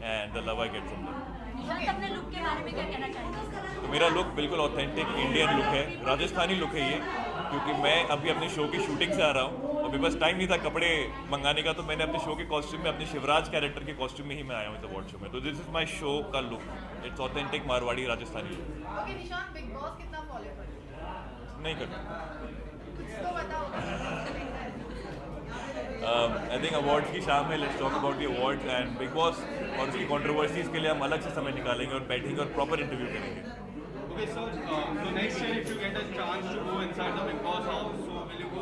and the love I get from them.
अपने लुक के बारे में क्या कहना चाहेंगे?
तो मेरा लुक बिल्कुल ऑथेंटिक इंडियन लुक है, राजस्थानी लुक है ये, क्योंकि मैं अभी अपने शो की शूटिंग से आ रहा हूँ. अभी बस टाइम नहीं था कपड़े मंगाने का, तो मैंने अपने शो के कॉस्ट्यूम में, अपने शिवराज कैरेक्टर के कॉस्ट्यूम में ही मैं आया हूँ इस अवार्ड शो में. तो दिस इज माय शो का look. It's authentic Marwari Rajasthani look.
Okay निशान, बिग बॉस कितना फॉलो करते हो?
नहीं करता.
कुछ तो बताओ.
आई थिंक अवार्ड्स की शाम है. Let's talk about the awards and big boss और उसकी कंट्रोवर्सीज के लिए हम अलग से समय निकालेंगे और बैठेंगे और प्रॉपर इंटरव्यू करेंगे.
Okay, so next year if you get a chance to go inside the Big Boss house, so will you go?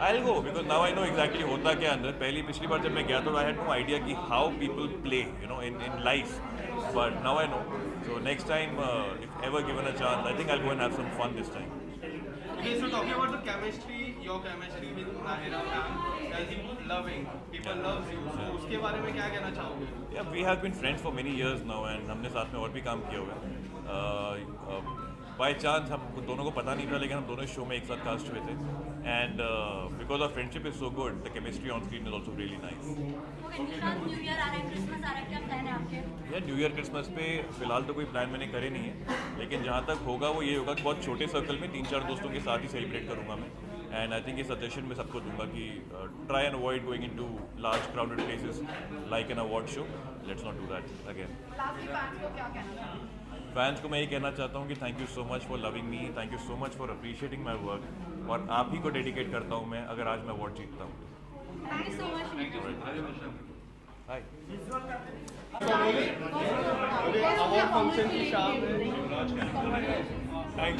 I'll go because now I know exactly होता क्या अंदर. पिछली बार जब मैं गया तो I had no idea कि how people play, in life. But now I know. So next time, if ever given a chance, I think I'll go and have some fun this time.
Okay, so talking about the chemistry, your chemistry with Nahira ma'am, as you loving, people loves you. So उसके बारे में क्या कहना चाहोगे?
Yeah, we have been friends for many years now and हमने साथ में और भी काम किया हुआ है. बाय चांस हम दोनों को पता नहीं था, लेकिन हम दोनों शो में एक साथ कास्ट हुए थे and because of friendship is so good, the chemistry on screen is also really nice.
New year आ रहा है, क्रिसमस आ रहा है, क्या प्लान है आपके?
यार न्यू ईयर क्रिसमस पे फिलहाल तो कोई प्लान मैंने करे नहीं है, लेकिन जहाँ तक होगा वो ये होगा कि बहुत छोटे सर्कल में 3-4 दोस्तों के साथ ही सेलिब्रेट करूँगा मैं। एंड आई थिंक ये सजेशन मैं सबको दूंगा कि try and avoid going into large crowded places like an award show. Let's not do that again. Fans को मैं ये कहना चाहता हूँ कि thank you so much for loving me, thank you so much for appreciating my work, और आप ही को डेडिकेट करता हूँ मैं अगर आज मैं अवार्ड जीतता हूँ।
Thank you so much.
Hi.
Award function की शाम
thank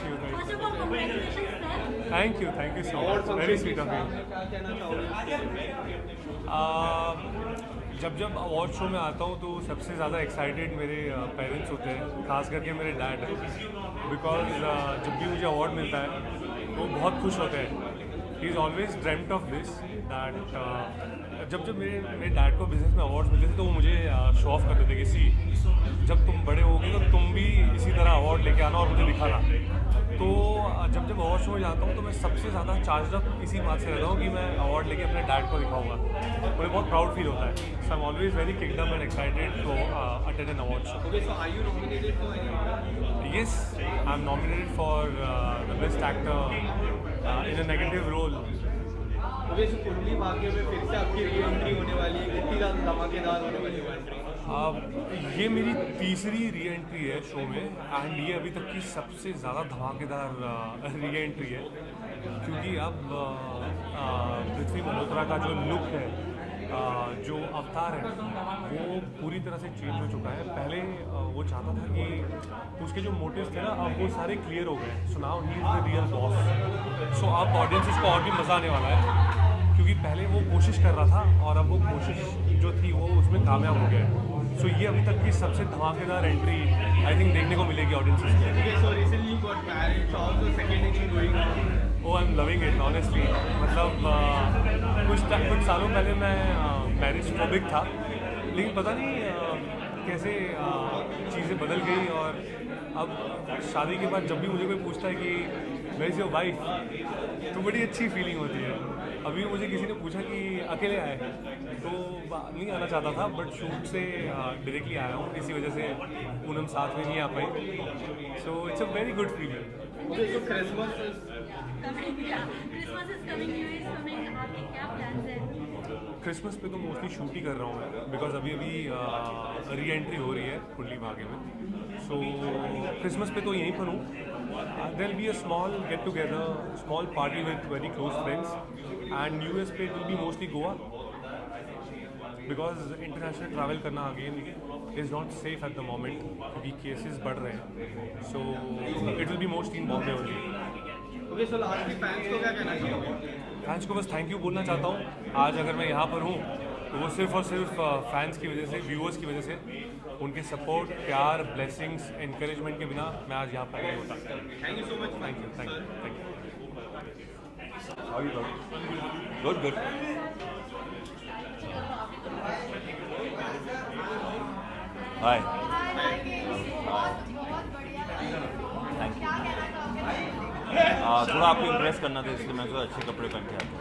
you so much, very sweet of you. जब अवार्ड शो में आता हूँ तो सबसे ज़्यादा एक्साइटेड मेरे पेरेंट्स होते हैं, खास करके मेरे डैड, बिकॉज जब भी मुझे अवार्ड मिलता है वो बहुत खुश होते हैं। He is always dreamed of this that जब मेरे डैड को बिजनेस में अवार्ड्स मिलते थे तो वो मुझे शो ऑफ करते थे कि सी जब तुम बड़े होगे तो तुम भी इसी तरह अवार्ड लेके आना और मुझे दिखाना। तो जब अवार्ड शो में जाता हूँ तो मैं सबसे ज़्यादा चार्ज अप इसी बात से रहता हूँ कि मैं अवार्ड लेके अपने डैड को दिखाऊंगा, मुझे बहुत प्राउड फील होता है। So I am always very kicked up and excited to attend an award show.
Okay, so are you nominated for any award?
Yes, I am nominated for the best actor in a negative role.
Okay, so Kundali Bhagya में फिर से आपकी re entry होने वाली है, कितनी ज़्यादा धमाकेदार होने वाली है एंट्री?
ये मेरी तीसरी री एंट्री है शो में, एंड ये अभी तक की सबसे ज़्यादा धमाकेदार री एंट्री है, क्योंकि अब पृथ्वी मल्होत्रा का जो लुक है, जो अवतार है, वो पूरी तरह से चेंज हो चुका है। पहले वो चाहता था कि उसके जो मोटिव्स थे ना, अब वो सारे क्लियर हो गए। So now he is the real boss. सो अब ऑडियंसेस को और भी मज़ा आने वाला है, क्योंकि पहले वो कोशिश कर रहा था और अब वो कोशिश जो थी वो उसमें कामयाब हो गया है। सो ये अभी तक की सबसे धमाकेदार एंट्री आई थिंक देखने को मिलेगी ऑडियंसेस को।
So recently you got married, so how's the second innings going on?
Oh, I'm loving it, honestly. मतलब कुछ सालों पहले मैं मैरिज फोबिक था, लेकिन पता नहीं कैसे चीज़ें बदल गई, और अब शादी के बाद जब भी मुझे कोई पूछता है कि वेयर इज़ योर वाइफ, तो बड़ी अच्छी फीलिंग होती है। अभी मुझे किसी ने पूछा कि अकेले आए, तो नहीं आना चाहता था, बट शूट से डायरेक्टली आया हूँ, इसी वजह से पूनम साथ में नहीं आ पाई। So it's a very good feeling.
Christmas
Christmas पे तो मोस्टली शूट ही कर रहा हूँ मैं, बिकॉज अभी री एंट्री हो रही है कुंडली भाग्य में। सो क्रिसमस पे तो यहीं पर हूँ। There will be a small get together, small party with very close friends, and new years पे it will be mostly Goa, because international travel करना again is not safe at the moment, क्योंकि cases बढ़ रहे हैं। So it will be mostly in Bombay only.
Okay, so lastly fans को क्या कहना चाहिए?
फैंस को बस थैंक यू बोलना चाहता हूँ। आज अगर मैं यहाँ पर हूँ तो वो सिर्फ और सिर्फ फैंस की वजह से, व्यूअर्स की वजह से, उनके सपोर्ट, प्यार, ब्लेसिंग्स, एनकरेजमेंट के बिना मैं आज यहाँ पर नहीं होता।
Thank you so much.
Thank you, thank you, thank you.
How are you doing? Good, good. Hi. Thank you. थोड़ा आपको इम्प्रेस करना था, इसलिए मैं तो अच्छे कपड़े पहन के आता हूँ।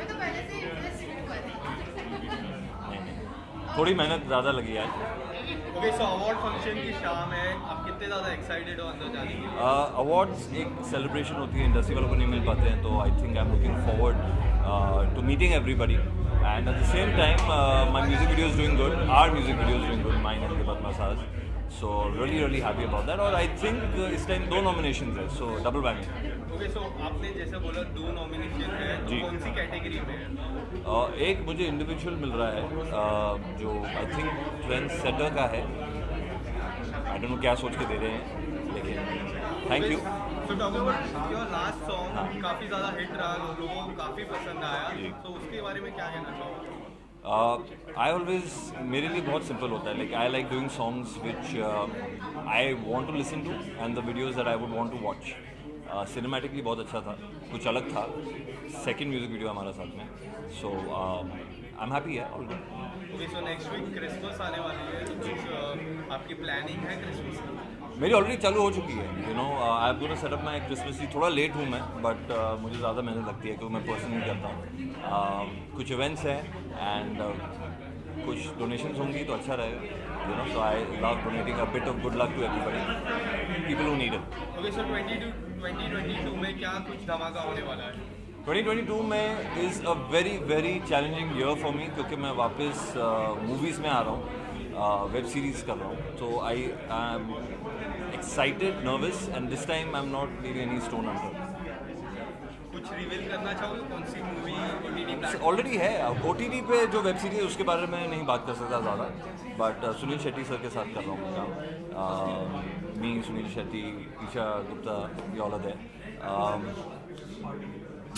थोड़ी मेहनत ज़्यादा लगी है।
Okay, so award function की शाम है, आप कितने ज़्यादा एक्साइटेड हो अंदर जाने के लिए?
अवार्ड्स एक सेलिब्रेशन होती है, इंडस्ट्री वालों को नहीं मिल पाते हैं, तो I think I am looking forward to meeting everybody, and at the same time my music video is doing good, our music video is doing good, mine and दिबत मसाज, so really happy about that. और I think इस time 2 nominations है, so double whammy.
Okay, so आपने जैसे बोला 2 nomination है, तो कौन सी कैटेगरी में है?
एक मुझे इंडिविजुअल मिल रहा है जो आई थिंक ट्रेंड सेटर का है, आई डोंट नो क्या सोच के दे रहे हैं, लेकिन thank you.
So talk about your last song, काफ़ी ज़्यादा हिट रहा, लोगों को काफ़ी पसंद आया, तो उसके बारे में क्या कहना चाहोगे?
आई ऑलवेज, मेरे लिए बहुत सिंपल होता है, like I like doing songs which I want to listen to, and the videos that I would want to watch. Cinematically बहुत अच्छा था, कुछ अलग था, सेकंड म्यूजिक वीडियो हमारा साथ में, सो आई एम हैप्पी है, all good.
Okay, so next week Christmas आने वाली है, तो कुछ आपकी प्लानिंग है क्रिसमस की?
मेरी ऑलरेडी चालू हो चुकी है, you know I am gonna set up my Christmas tree. थोड़ा लेट हूँ मैं, बट मुझे ज़्यादा मेहनत लगती है क्योंकि मैं पर्सनली करता हूँ। कुछ इवेंट्स हैं एंड कुछ डोनेशंस होंगी तो अच्छा रहेगा, you know. So I love donating a bit of good luck to everybody, people who need it.
Okay, so 2022 में क्या कुछ धमाका होने वाला है?
2022 में is a very very challenging year for me, क्योंकि मैं वापस मूवीज़ में आ रहा हूँ, वेब सीरीज़ कर रहा हूँ। So I am excited, nervous, and this time I am not leaving any stone unturned.
कुछ रिवील करना चाहोगे कौन सी मूवी OTT प्लेटफॉर्म?
ऑलरेडी है OTT पे जो वेब सीरीज है उसके बारे में नहीं बात कर सकता ज़्यादा, बट सुनील शेट्टी सर के साथ कर रहा हूँ काम। मी, सुनील शेट्टी, ईशा गुप्ता, ये ऑल आर देयर।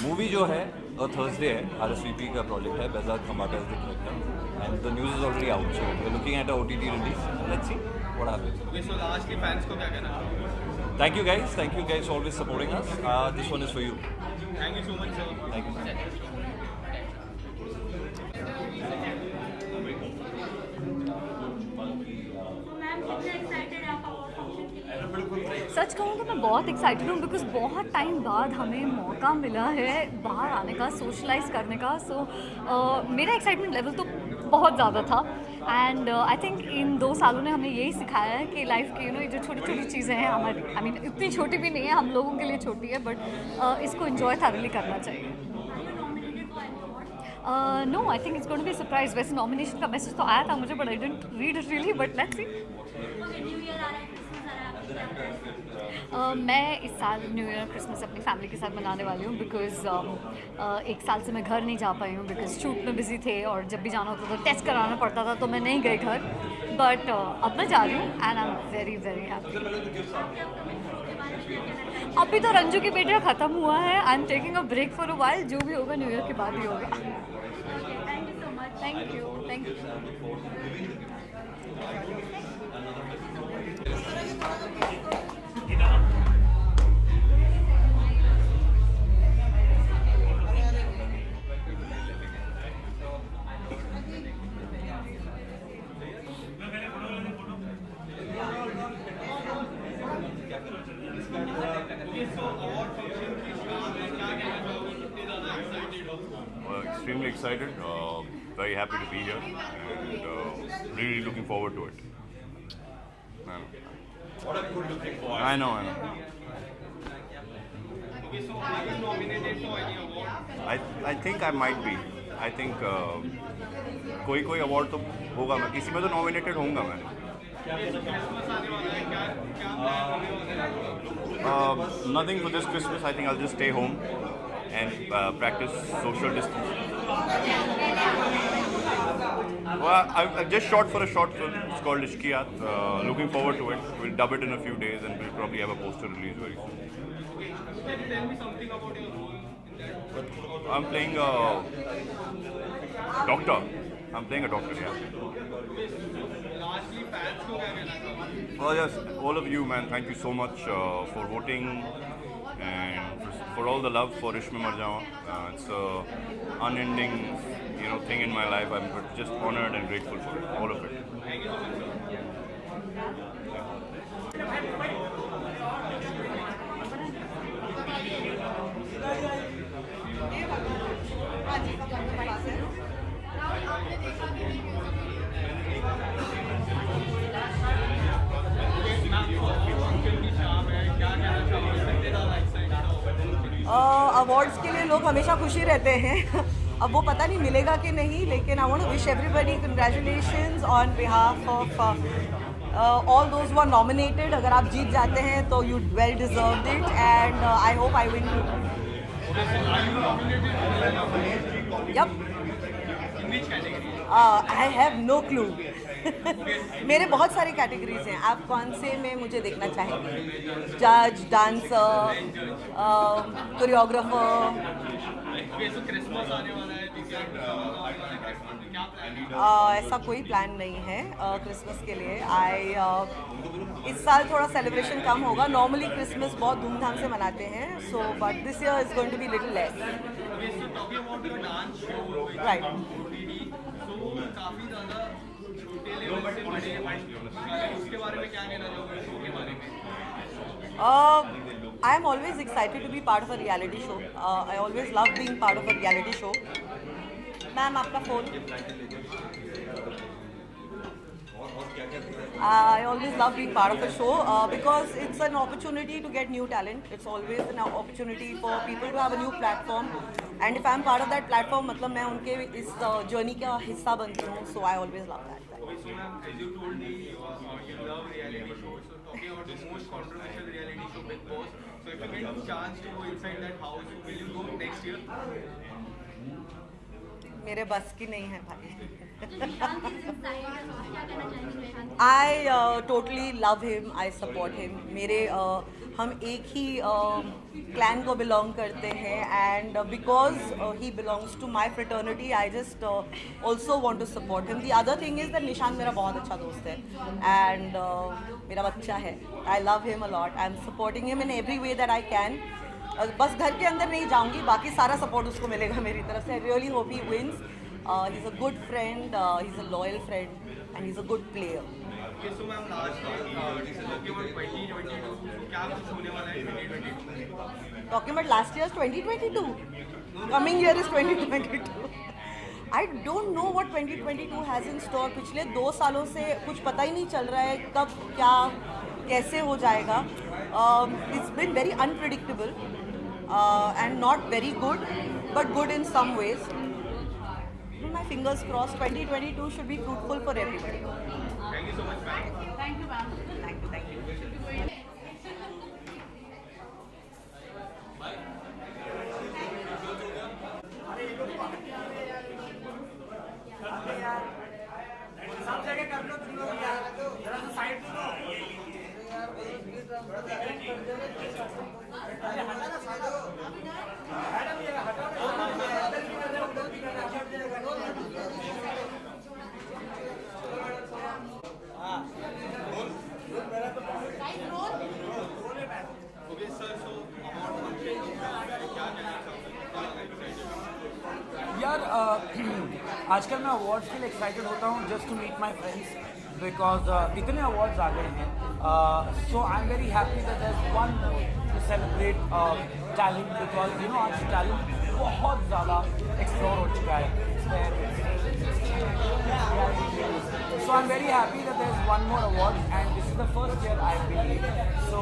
मूवी जो है थर्सडे है, RSVP का प्रोजेक्ट है, Behzad Khambata is the director, and the news is already out, so we are looking at a OTT release, let's see what happens.
Okay, so lastly fans को क्या कहना चाहोगे?
Thank you guys always supporting us. This one is for you.
Thank you so much, sir.
Thank you.
Ma'am कितने excited हैं आप award function के लिए?
सच कहूँ तो मैं बहुत एक्साइटेड हूँ, बिकॉज बहुत टाइम बाद हमें मौका मिला है बाहर आने का, सोशलाइज करने का। सो मेरा एक्साइटमेंट लेवल तो बहुत ज़्यादा था, एंड आई थिंक इन 2 सालों ने हमें यही सिखाया है कि लाइफ की ये जो छोटी छोटी चीज़ें हैं हमारी, आई मीन इतनी छोटी भी नहीं है, हम लोगों के लिए छोटी है, बट इसको इन्जॉय थॉरली करना चाहिए। No, I think it's going to be surprise. वैसे नॉमिनेशन का मैसेज तो आया था मुझे, but I didn't read it really, but let's see.
New year आ रहा है, क्रिसमस आ रहा है, आपकी क्या प्लान है?
मैं इस साल न्यू ईयर क्रिसमस अपनी फैमिली के साथ मनाने वाली हूँ, बिकॉज 1 साल से मैं घर नहीं जा पाई हूँ, बिकॉज शूट में बिजी थे और जब भी जाना होता था टेस्ट कराना पड़ता था, तो मैं नहीं गई घर, बट अब मैं जा रही हूँ and I am very very happy. अभी तो रंजू की बेटियाँ ख़त्म हुआ है, I am taking a break for a while, जो भी होगा न्यू ईयर के बाद ही होगा।
Thank you so much.
Thank you.
Extremely excited, very happy to be here, and really looking forward to it. I know.
Okay, so are you nominated for any award?
I think I might be. I think कोई award तो होगा, मैं किसी में तो nominated होऊंगा मैं।
Christmas आने वाला है, क्या प्लान होने वाला है?
Nothing for this Christmas. I think I'll just stay home and practice social distancing. Well, I've just shot for a short film. It's called Ishqiyat. Looking forward to it. We'll dub it in a few days, and we'll probably have a poster release very soon.
Okay, can you tell me something about your role in that?
I'm playing a doctor. Yeah.
Lastly, fans को क्या कहना चाहोगे?
Well, yes, all of you, man. Thank you so much for voting and for all the love for Ishme Marjawa. It's a unending, thing in my life. I'm just honored and grateful for it, all of it.
Thank you so much, sir.
Awards के लिए लोग हमेशा खुशी रहते हैं अब वो पता नहीं मिलेगा कि नहीं, लेकिन I want to wish everybody congratulations on behalf of all those who are nominated. अगर आप जीत जाते हैं तो you well deserved it, and I hope I win too. Yup, I have no clue. मेरे बहुत सारे कैटेगरीज हैं, आप कौन से में मुझे देखना चाहेंगे? जज, डांसर, कोरियोग्राफर। ऐसा कोई प्लान नहीं है क्रिसमस के लिए। इस साल थोड़ा सेलिब्रेशन कम होगा। नॉर्मली क्रिसमस बहुत धूमधाम से मनाते हैं, so but this year is going to be little less. Right.
छोटे लेवल से बड़े, उसके बारे में क्या कहना चाहोगे शो के बारे में?
I am always excited to be part of a reality show. I always love being part of a reality show. Ma'am, आपका phone. I always love being part of a show because it's an opportunity to get new talent. It's always an opportunity for people to have a new platform. And if I'm part of that platform, मतलब मैं उनके इस journey का हिस्सा बनती हूँ. So I always love that.
So ma'am, as you told me, you love reality shows. So talking about the most controversial reality show, Bigg Boss. So if you get a chance to go inside that house, will you go next year?
मेरे बस की नहीं है भाई. I totally love him. I support him. मेरे हम एक ही clan को belong करते हैं and because he belongs to my fraternity, I just also want to support him. The other thing is that निशान मेरा बहुत अच्छा दोस्त है and मेरा बच्चा है. I love him a lot. I'm supporting him in every way that I can. बस घर के अंदर नहीं जाऊंगी, बाकी सारा सपोर्ट उसको मिलेगा मेरी तरफ से. I really hope he wins. He's a good friend, he's a loyal friend, and he's a good player.
Okay, so ma'am, last talking about 2022, क्या कुछ होने वाला है 2022?
Talking about last year's 2022. Coming year is 2022. I don't know what 2022 has in store. पिछले 2 सालों से कुछ पता ही नहीं चल रहा है कब क्या कैसे हो जाएगा. It's been very unpredictable and not very good, but good in some ways. My fingers crossed. 2022 should be fruitful for everybody.
Thank you so much, ma'am.
Thank you, ma'am.
Thank you. Thank you.
सब जगह कर लो तुम लोग यार, जरा सा side दे दो. Madam ये हटाओ
Okay, sir. So about function, क्या कहना चाहोगे?
यार आजकल मैं अवार्ड्स के लिए एक्साइटेड होता हूँ just to meet my friends because इतने अवार्ड्स आ गए हैं. So I am very happy that there is one more to celebrate talent because you know आज टैलेंट बहुत ज़्यादा एक्सप्लोर हो चुका है. So I'm very happy that there's one more award and this is the first year I've been here. So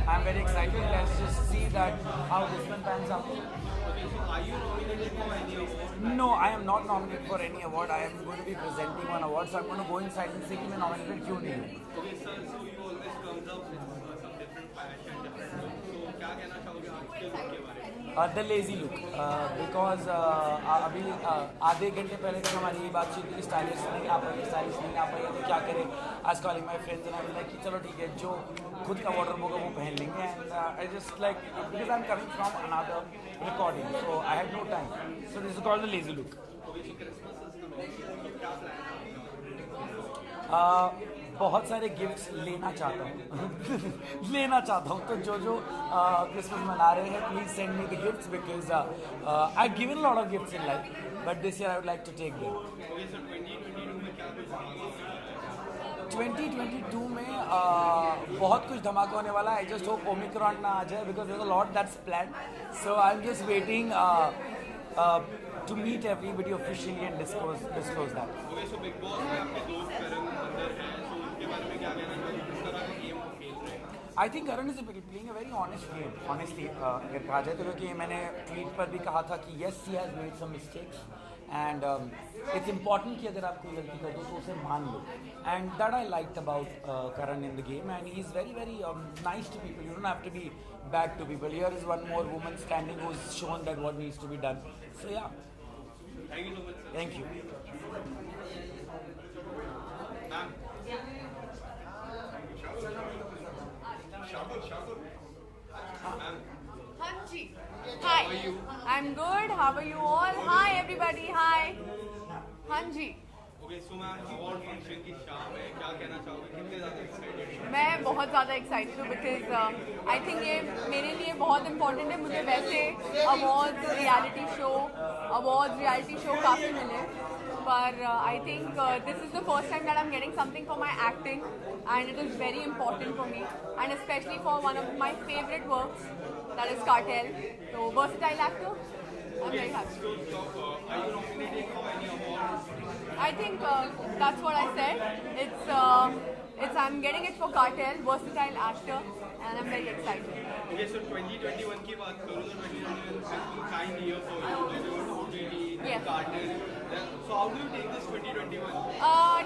I'm very excited. Let's just see that how this one pans out.
Okay, so are you nominated for any award?
No, I am not nominated for any award. I am going to be presenting one award. So I'm going to go inside and see कि मैं nominated क्यों नहीं हूँ.
Okay, sir. So you always comes up with some different fashion, different look. So क्या कहना चाहोगे आज के look के बारे में?
The lazy look because अभी आधे घंटे पहले तक हमारी ये बातचीत थी कि स्टाइलिश नहीं आ पाई, स्टाइलिश नहीं आ पाई तो क्या करें. आज calling my friends and I was like कि चलो ठीक है जो खुद का वार्डरोब होगा वो पहन लेंगे. And I just like because I am coming from another recording so I had no time. So this is called the lazy look. बहुत सारे गिफ्ट्स लेना चाहता हूँ लेना चाहता हूँ. तो जो क्रिसमस मना रहे हैं please send me the gifts because I given lot of gifts in life but this year I would like to take them. 2022 में बहुत कुछ धमाका होने वाला है. आई जस्ट होप ओमिक्रॉन ना आ जाए because there is a lot that's planned. So I am just waiting to meet everybody officially and disclose that.
Okay, so Bigg Boss में आपके दोस्त करण अंदर हैं, so उनके बारे में क्या कहना चाहिए? किस तरह का गेम वो खेल रहे हैं?
I think Karan is playing a very honest game. Honestly, अगर कहा जाए तो क्योंकि मैंने ट्वीट पर भी कहा था कि yes he has made some mistakes and it's important कि अगर आप कोई गलती कर दो तो उसे मान लो. And that I liked about Karan in the game and he is very very nice to people. You don't have to be bad to people. Here is one more woman standing who's shown that what needs to be done. So yeah.
Thank you so much, sir.
Thank you.
Ma'am.
Hanji. Hi.
How are you?
I'm good. How are you all? Hi everybody. Hi. Hanji.
Okay, so ma'am, award function की शाम है, क्या कहना चाहोगे? कितने ज़्यादा excited हैं?
मैं बहुत ज़्यादा एक्साइटेड हूँ बिकॉज आई थिंक ये मेरे लिए बहुत इम्पोर्टेंट है. मुझे वैसे अवार्ड्स रियलिटी शो काफ़ी मिले पर I think this is the first time that I'm getting something for my acting, and it is very important for me, and especially for one of my favorite works, that is Cartel. So versatile actor, I'm very happy.
Are you nominated for any awards?
I think that's what I said. It's I'm getting it for Cartel, versatile actor, and I'm very excited.
Okay, so 2021 की बात करूँ तो 2021 has been kind year for you. There was OTT, then Cartel. So how do you take this 2021?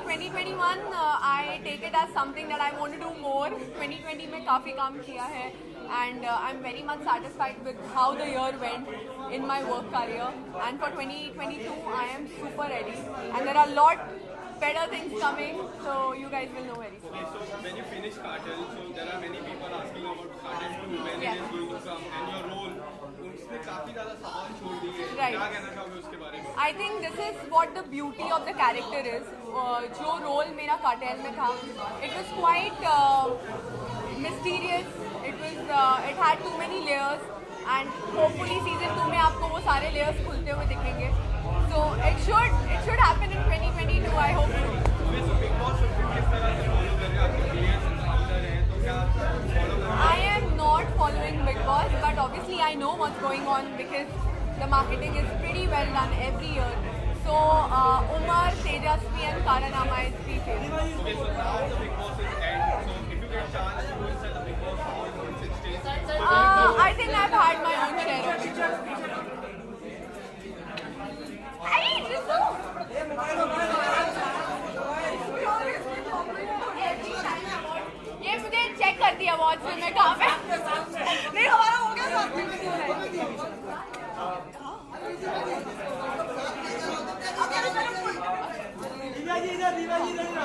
2021 I take it as something that I want to do more. 2020 में काफी काम किया है, and I'm very much satisfied with how the year went in my work career. And for 2022 I am super ready, and there are a lot better things coming, so you guys will know very soon.
Okay, so when you finish Cartel, so there are many people asking about Cartel 2, when it is going to come, and your role. उसने काफी ज़्यादा सवाल छोड़ दिए। क्या कहना चाहोगे उसके बारे में?
I think this is what the beauty of the character is. जो role मेरा Cartel में था, it was quite mysterious. It had too many layers, and hopefully season 2 में आपको वो सारे layers खुलते हुए दिखेंगे. So it should happen in 2022. I hope so.
Big Boss किस तरह से follow कर रहे हैं? आपके players अंदर हैं तो क्या follow कर रहे हैं?
I am not following Big Boss, but obviously I know what's going on because the marketing is pretty well done every year. So Umar, Tejasvi and Karanama is 3 favorites.
Okay, so now the Big Boss is end. So if you get a chance to go inside the Big Boss house once it stays.
I think I've had my own share of it. ये मुझे check कर दिया awards में मैं कहाँ पे नहीं हमारा हो गया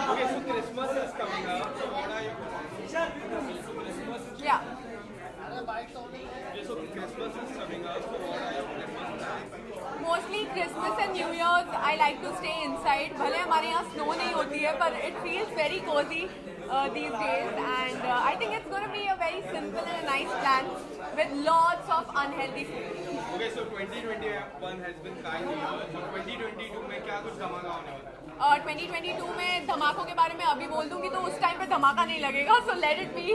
Okay, so Christmas is coming up. So what are your plans?
Yeah.
Okay, so Christmas is coming up. So what are your plans?
Mostly Christmas and New Year's, I like to stay inside. भले हमारे यहाँ snow नहीं होती है, पर it feels very cozy these days, and I think it's going to be a very simple and a nice plan with lots of unhealthy food.
Okay, so 2021 has been kind year. So 2022 में क्या कुछ धमाका होने वाला है?
2022 में धमाकों के बारे में अभी बोल दूंगी तो उस टाइम पे धमाका नहीं लगेगा. So let it be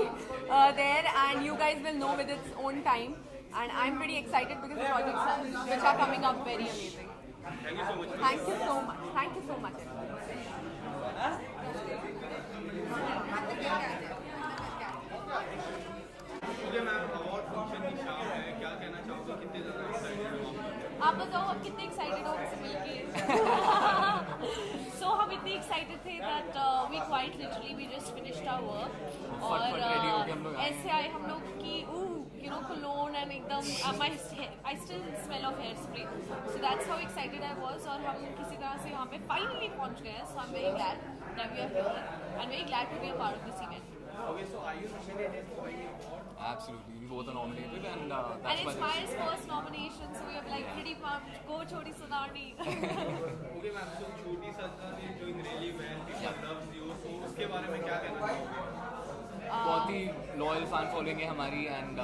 there, and you guys will know with its own time. And I'm pretty excited because the projects which are coming up very amazing.
Thank you so much.
Thank you so much. Thank you so much.
Okay, ma'am, award function की शाम है. क्या कहना चाहोगे? कितने ज़्यादा excited हो आप?
आप बताओ आप कितने एक्साइटेड हो हमसे मिलके? So हम इतने एक्साइटेड थे that we quite literally we just finished our work और ऐसे आए हम लोग कि you know cologne and एकदम I still smell of hairspray, so that's how excited I was और हम किसी तरह से यहाँ पे finally पहुँच गए हैं. So I'm very glad that we are here and very glad to be a part of this event.
Okay, so are you nominated for any award?
Absolutely, we both are nominated, and that's
and it's Maya's first nomination, so we are like pretty pumped. Go Choti Sunani.
Okay, ma'am, so Choti Sunani is doing really well. People love you. So उसके बारे में क्या कहना चाहोगे?
बहुत ही loyal fan following है हमारी, and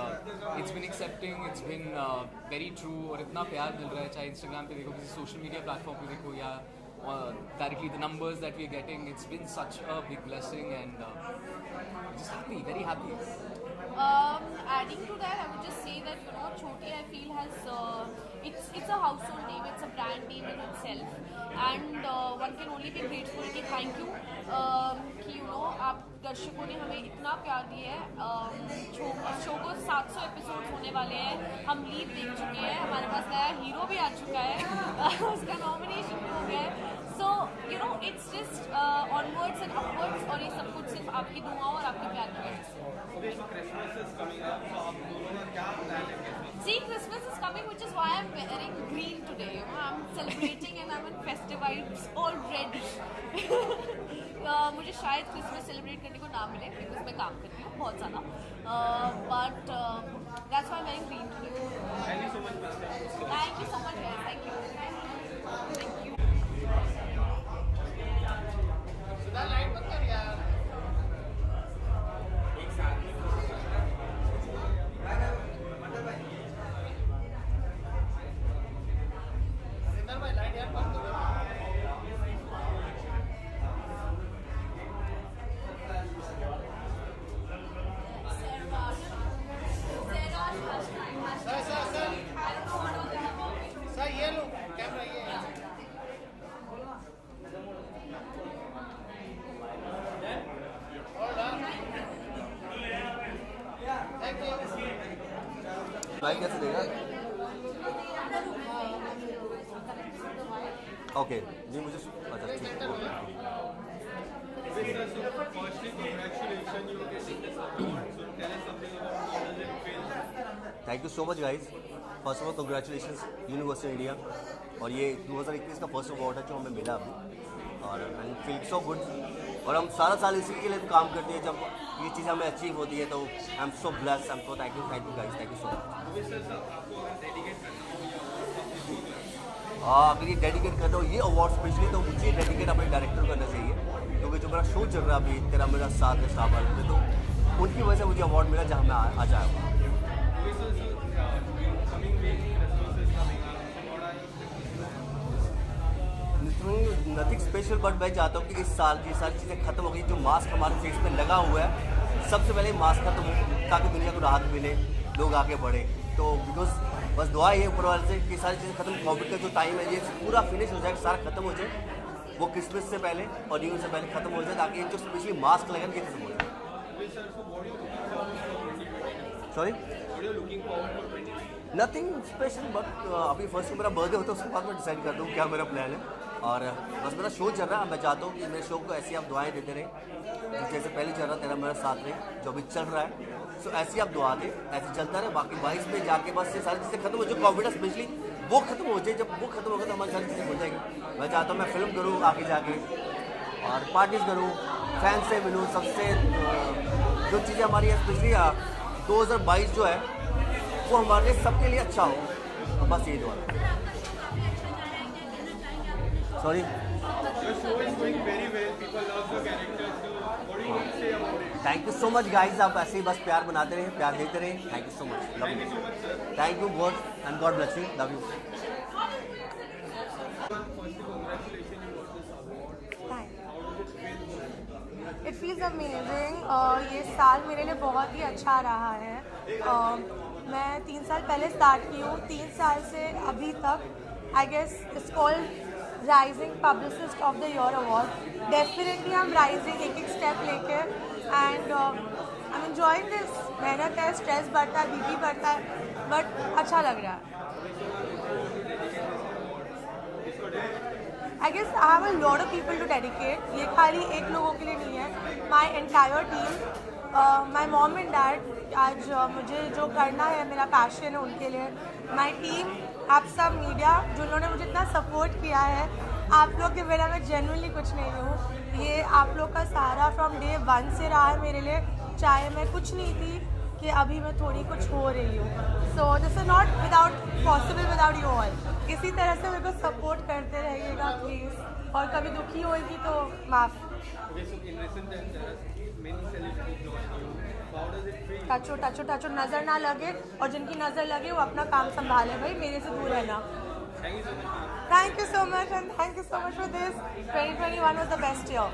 it's been accepting, it's been very true, और इतना प्यार मिल रहा है, चाहे इंस्टाग्राम पे देखो, किसी सोशल मीडिया प्लेटफॉर्म पे देखो, या directly the numbers that we are getting. It's been such a big blessing, and just happy, very happy.
Adding to that, I would just say that Choti, I feel, has it's a household name, it's a brand name in itself, and one can only be grateful कि thank you कि आप दर्शकों ने हमें इतना प्यार दिया है. शो को 700 एपिसोड होने वाले हैं, हम लीव देख चुके हैं, हमारे पास नया हीरो भी आ चुका है, उसका नॉमिनेशन भी हो गया है. So it's just onwards and upwards, और ये सब कुछ सिर्फ आपकी दुआओं और आपके प्यार की वजह से.
Okay, so Christmas is coming up. So आप दोनों का क्या plan है Christmas?
See, Christmas is coming, which is why I'm wearing green today. I'm celebrating and I'm in festive vibes already. मुझे शायद क्रिसमस सेलिब्रेट करने को ना मिले बिकॉज मैं काम करती हूँ बहुत ज़्यादा, but that's why I am wearing green today.
Thank you so much, Mr.
Thank you so much, guys. Thank you. Thank you.
भाई कैसे देगा? ओके जी मुझे अच्छा ठीक है। Thank you so much guys. First of all congratulation universal India. और ये 2021 का फर्स्ट अवार्ड है जो हमें मिला अभी, और आई फील सो गुड। और हम सारा साल इसी के लिए काम करते हैं, जब ये चीज़ हमें अचीव होती है तो I am so blessed, I am so thank you guys, thank you so much. अगर ये डेडिकेट करता हूँ ये अवार्ड स्पेशली, तो मुझे डेडिकेट अपने डायरेक्टर करना चाहिए, क्योंकि जो मेरा शो चल रहा है अभी तेरा मेरा साथ है स्टार में, तो उनकी वजह से मुझे अवार्ड मिला जहाँ मैं आज आया हूँ। नथिंग स्पेशल, बट मैं चाहता हूँ कि इस साल की सारी चीज़ें खत्म हो गई। जो मास्क हमारे फेस पे लगा हुआ है, सबसे पहले मास्क खत्म हो ताकि दुनिया को राहत मिले, लोग आगे बढ़े। तो बिकॉज बस दुआ ये ऊपर वाले से कि सारी चीज़ें खत्म, कोविड का जो टाइम है ये पूरा फिनिश हो जाए, सारा खत्म हो जाए, वो क्रिसमस से पहले और न्यू ईयर से पहले खत्म हो जाए, ताकि जो स्पेशली मास्क लगे ये खत्म हो जाए। सॉरी नथिंग स्पेशल, बट अभी फर्स्ट मेरा बर्थडे होता है, उसके बाद मैं डिसाइड करता हूँ क्या मेरा प्लान है। और बस मेरा शो चल रहा है, मैं चाहता हूँ कि मेरे शो को ऐसी आप दुआएं देते रहें, जैसे पहले चल रहा तेरा मेरा साथ रहे, जो अभी चल रहा है। सो ऐसी आप दुआ दें, ऐसे चलता रहे। बाकी 22 में जाके बस ये सारी चीज़ें खत्म हो जाए, कोविड स्पेशली वो खत्म हो जाए। जब वो खत्म होगा तो हमारी सारी चीज़ें हो जाएगी। मैं चाहता हूँ मैं फिल्म करूँ आगे जाके, और पार्टीज करूँ, फैन से मिलूँ, सबसे जो चीज़ें हमारी स्पेशली 2022 जो है वो हमारे लिए सबके लिए अच्छा हो, तो बस यही दुआ। Sorry thank you so much guys, आप ऐसे ही बस प्यार बनाते रहें, प्यार देते रहें। Thank you so much, love you, thank you God and God bless you, love you.
It feels amazing. ये साल मेरे लिए बहुत ही अच्छा रहा है। मैं 3 साल पहले स्टार्ट की हूँ, 3 साल से अभी तक। I guess it's called rising publicist of the year award. Definitely हम राइजिंग एक स्टेप लेके, and I am enjoying this. मेहनत है, स्ट्रेस बढ़ता है, बीपी बढ़ता है, बट अच्छा लग रहा है। I guess I have a lot of people to dedicate. ये खाली एक लोगों के लिए नहीं है, my entire team, my mom and dad. आज मुझे जो करना है, मेरा पैशन है उनके लिए। माई टीम, आप सब मीडिया जिन्होंने मुझे इतना सपोर्ट किया है, आप लोग के बिना मैं जेन्युइनली कुछ नहीं हूँ। ये आप लोग का सहारा फ्रॉम डे 1 से रहा है मेरे लिए, चाहे मैं कुछ नहीं थी कि अभी मैं थोड़ी कुछ हो रही हूँ। सो this is not without possible without you all. इसी तरह से मेरे को सपोर्ट करते रहिएगा प्लीज़, और कभी दुखी होएगी तो माफ़। टचो टचो टचो, नज़र ना लगे, और जिनकी नज़र लगे वो अपना काम संभाले, भाई मेरे से दूर रहना। Thank you so much and thank you so much for this. 2021 was the best year.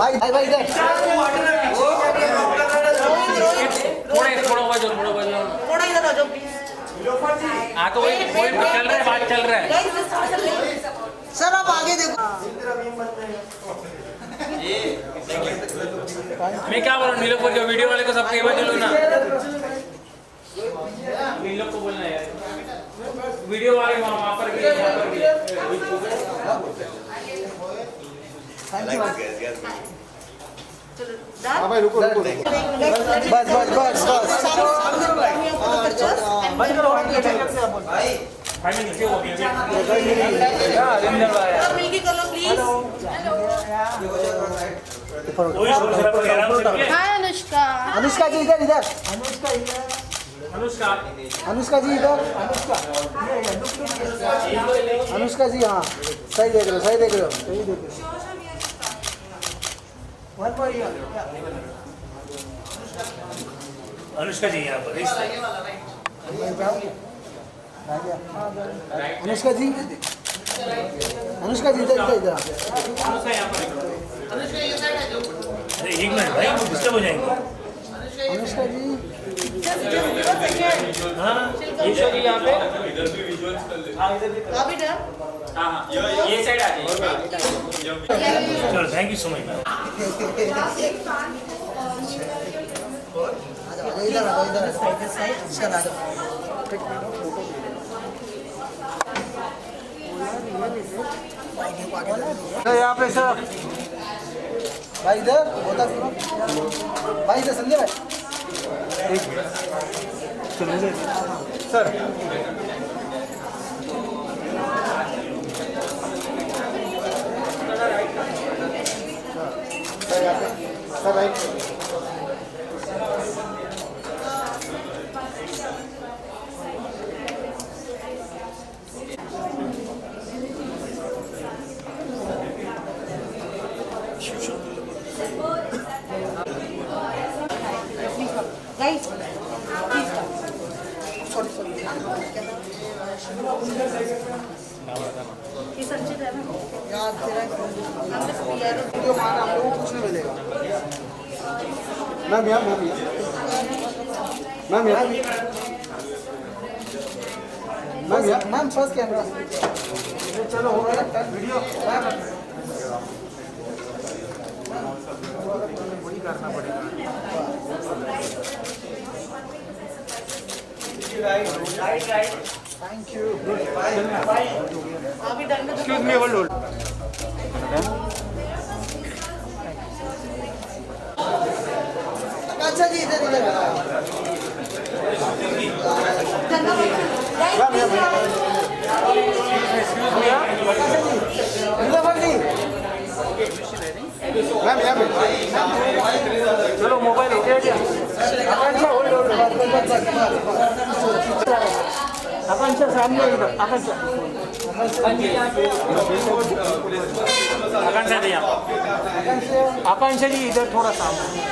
भाई भाई भाई इधर थोड़ा इधर आ जाओ प्लीज।
हाँ तो वही चल रहा है, बात चल रहा है।
सर आप आगे देखो।
मैं क्या बोल रहा हूँ, नीलोफर जो वीडियो वाले को सबको ये बात लो ना, नीलोफर को बोलना यार, वीडियो वाले वहाँ पर भी, यहाँ पर भी।
हाँ भाई रुको रुको बस बस बस बस बंद करो भाई
नीचे हो गया
मिलके कर लो प्लीज
हाय अनुष्का
अनुष्का जी इधर इधर अनुष्का जी इधर अनुष्का जी हाँ सही देख रहे हो सही देख रहे हो सही देख रहे हो
अनुष्का जी यहाँ पर
अनुष्का जी अनुष्का जी इधर इधर इधर
अरे एक मिनट भाई वो डिस्टर्ब हो जाएंगे
अनुष्का जी
हाँ
ईशो जी यहाँ पे
अभी डर
हाँ ये साइड आ जाइए
चलो थैंक यू सो मच
इधर आ इधर साइड आ यहाँ पे सर भाई इधर होता भाई इधर संजय भाई sir sir right Guys, sorry.
ये संचित है
यार तेरा वीडियो माना हम लोगों को कुछ नहीं मिलेगा मैम यहाँ मैम फर्स्ट कैमरा चलो हो गया वीडियो वही करना पड़ेगा right thank you excuse me hold अच्छा जी इधर इधर मैम यहाँ पे चलो मोबाइल हो गया क्या आकांक्षा सामने इधर आकांक्षा आकांक्षा जी इधर थोड़ा सामने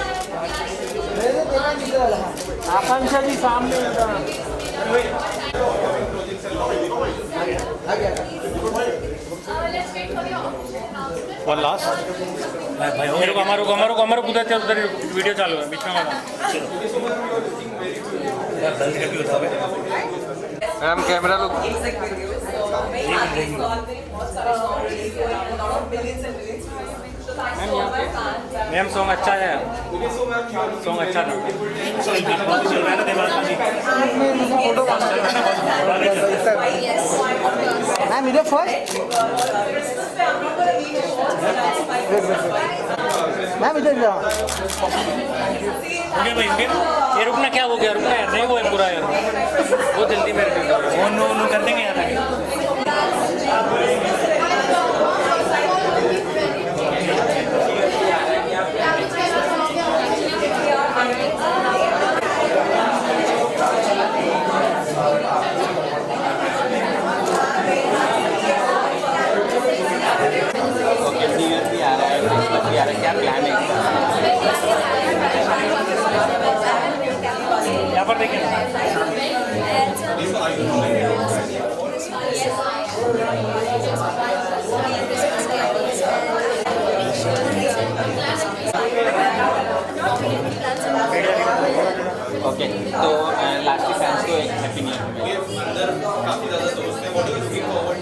आकांक्षा जी सामने
वन लास्ट भाई मेरे को हमारे उधर वीडियो चालू है बीच में बंद करके उठाओ
मैम कैमरा लो
मैम सॉन्ग अच्छा है सॉन्ग अच्छा था
मैम इधर फर्स्ट मैम इधर जाओ
भाई ये रुकना क्या हो गया रुकना यार नहीं वो है पूरा यार वो जल्दी मेरे वो नो कर देंगे यार
क्या प्लान है
यहाँ पर देखिए
ओके तो लास्ट फैंस को एक हैप्पी न्यू ईयर
अंदर काफी ज्यादा दोस्त हैं what do you looking forward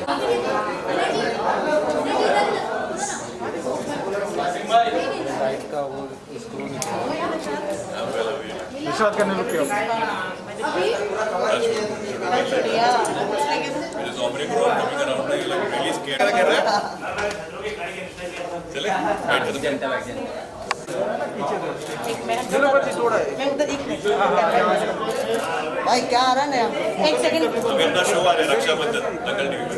का वो इसको
विश्वास करने लुक किया
चले
जनता
मैं उधर एक मिनट भाई क्या आ रहा है नया एक सेकंड
अभी अपना शो आ रहा है रक्षाबंधन दंगल टीवी पे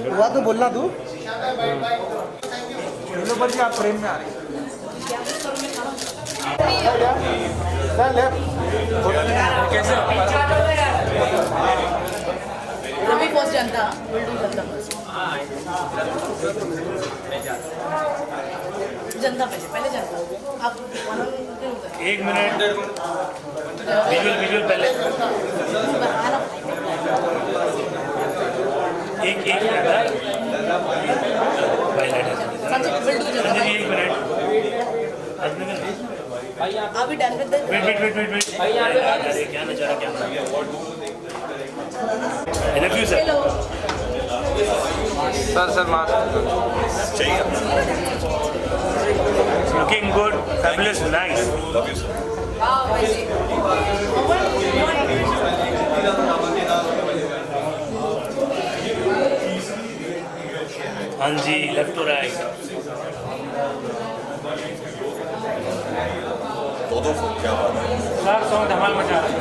हुआ तो बोलना तू पर जी आप फ्रेम में आ रहे
कैसे अभी फर्स्ट जनता जनता पहले जनता आप
1 मिनट विजुअल पहले एक मिनट
अभी डन विद
वेट क्या नजारा क्या आई लव यू सर चाहिए looking good fabulous nice love you sir हाँ जी लेफ्ट टू राइट
दो क्या बात है
सर सॉन्ग धमाल मचा रहा है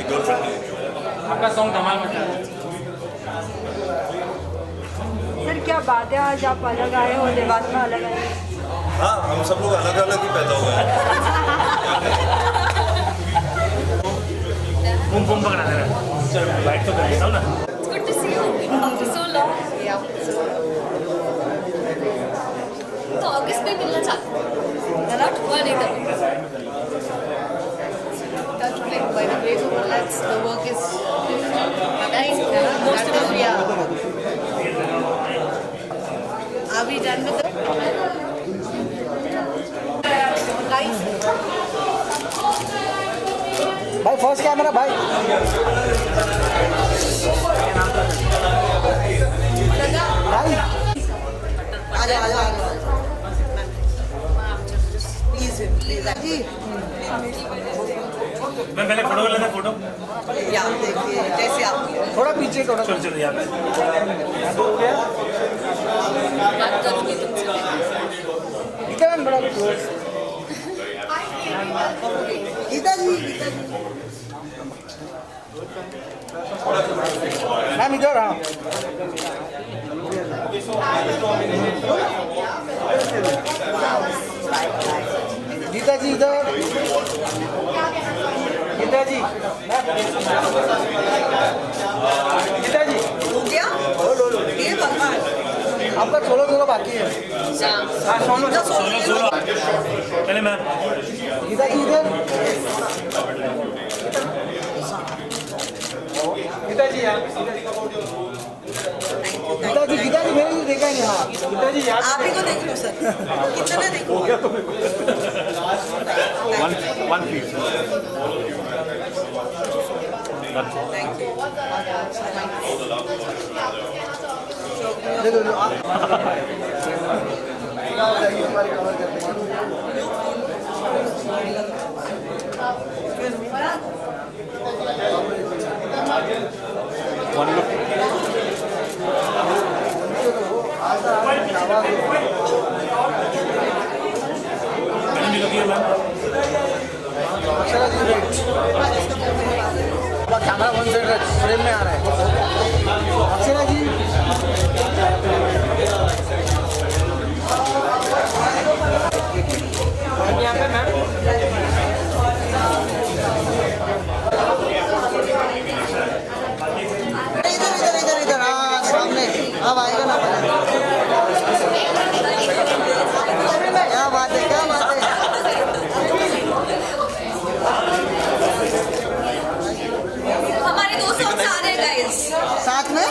एक गर्लफ्रेंड
आपका सॉन्ग धमाल मचा रहा है
सर क्या बात है आज आप अलग आए हो देवात्मा अलग आए
हाँ हम सब लोग अलग अलग ही पैदा हुए हैं
बूम पकड़ा देना चलो लाइट तो कर देता हूँ ना
It's good to see you after so long. तो अगस्त में मिलना चाहते हैं गलत हुआ नहीं था
Touch like by the grace of Allah, the work is nice. Most of it, yeah. Are we done with the guys?
भाई फर्स्ट कैमरा भाई भाई
आजा प्लीज जी
मैं पहले फोटो कर लेता फोटो
या देखिए जैसे आप
थोड़ा पीछे थोड़ा
चलो यहाँ पे
इतना बड़ा गीता जी मैम इधर हाँ गीता जी इधर गीता जी गीता जी
हो गया ये भगवान
आपका सोलो बाकी है हाँ सोलो
पहले मैं
गीता जी इधर गीता जी यार गीता जी मेरे को देखा नहीं हाँ गीता जी यार
आप ही को देख लो सर कितना देखो
वन पीस
दे दो
one look
camera one side frame में आ रहा है अक्षरा जी
यहाँ पे मैम
इधर हाँ सामने अब आएगा ना क्या बात है
हमारे 2 songs आ रहे हैं guys
साथ में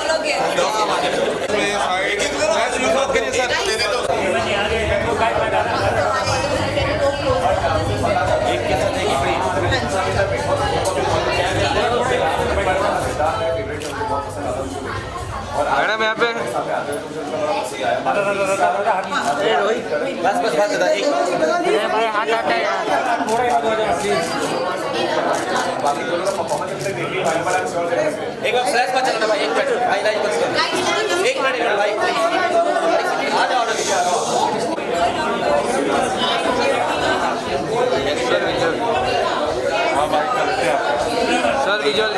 मैडम यहाँ पे
बस
भाई हाथ आता है यार
एक बार फ्लैश पर चलना भाई एक मिनट हाईलाइट बस एक मिनट भाई आ जाओ
सर विजुअल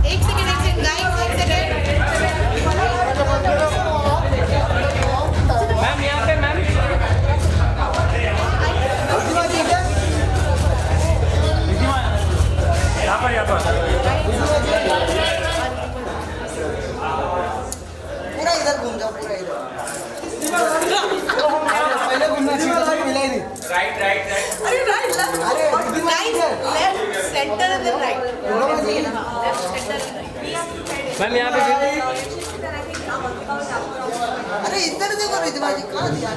एक सेकंड गाइस, एक सेकंड।
मैम यहाँ पे मैम
पूरा इधर घूम जाओ, पूरा इधर पहले घूमना चाहिए था, मिला ही नहीं।
राइट राइट राइट
अरे right left centre and right
ma'am यहाँ पे
अरे इधर देखो रिद्धिमा जी, कहाँ दिया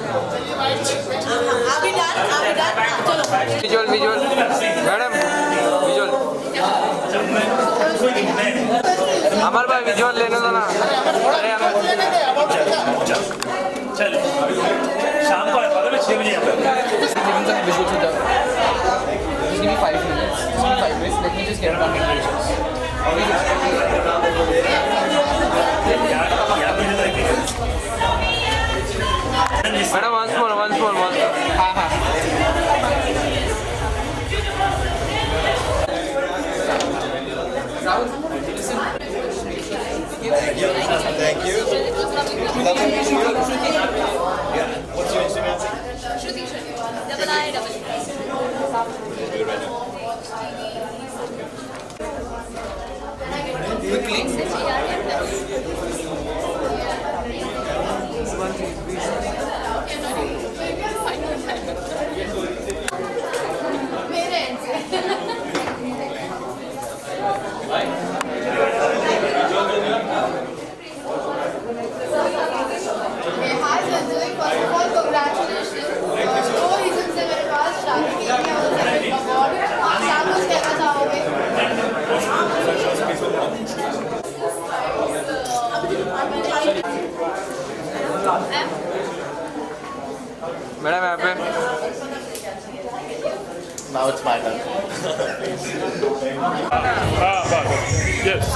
अभी डन चलो
विजुअल मैडम विजुअल अमर भाई विजुअल लेने दो ना। अरे
चल शाम को आएगा 6 बजे यहाँ
मैडम once more हाँ हाँ
Thank you. Lovely to meet you. Yeah. What's your Instagram?
Shruti. Double I double
Hi Sanjay, first of all congratulations। 2 reasons से मेरे पास शादी के लिए अवार्ड। आप क्या कुछ कहना चाहोगे?
मैडम यहाँ पे
Now it's my turn.
Yes.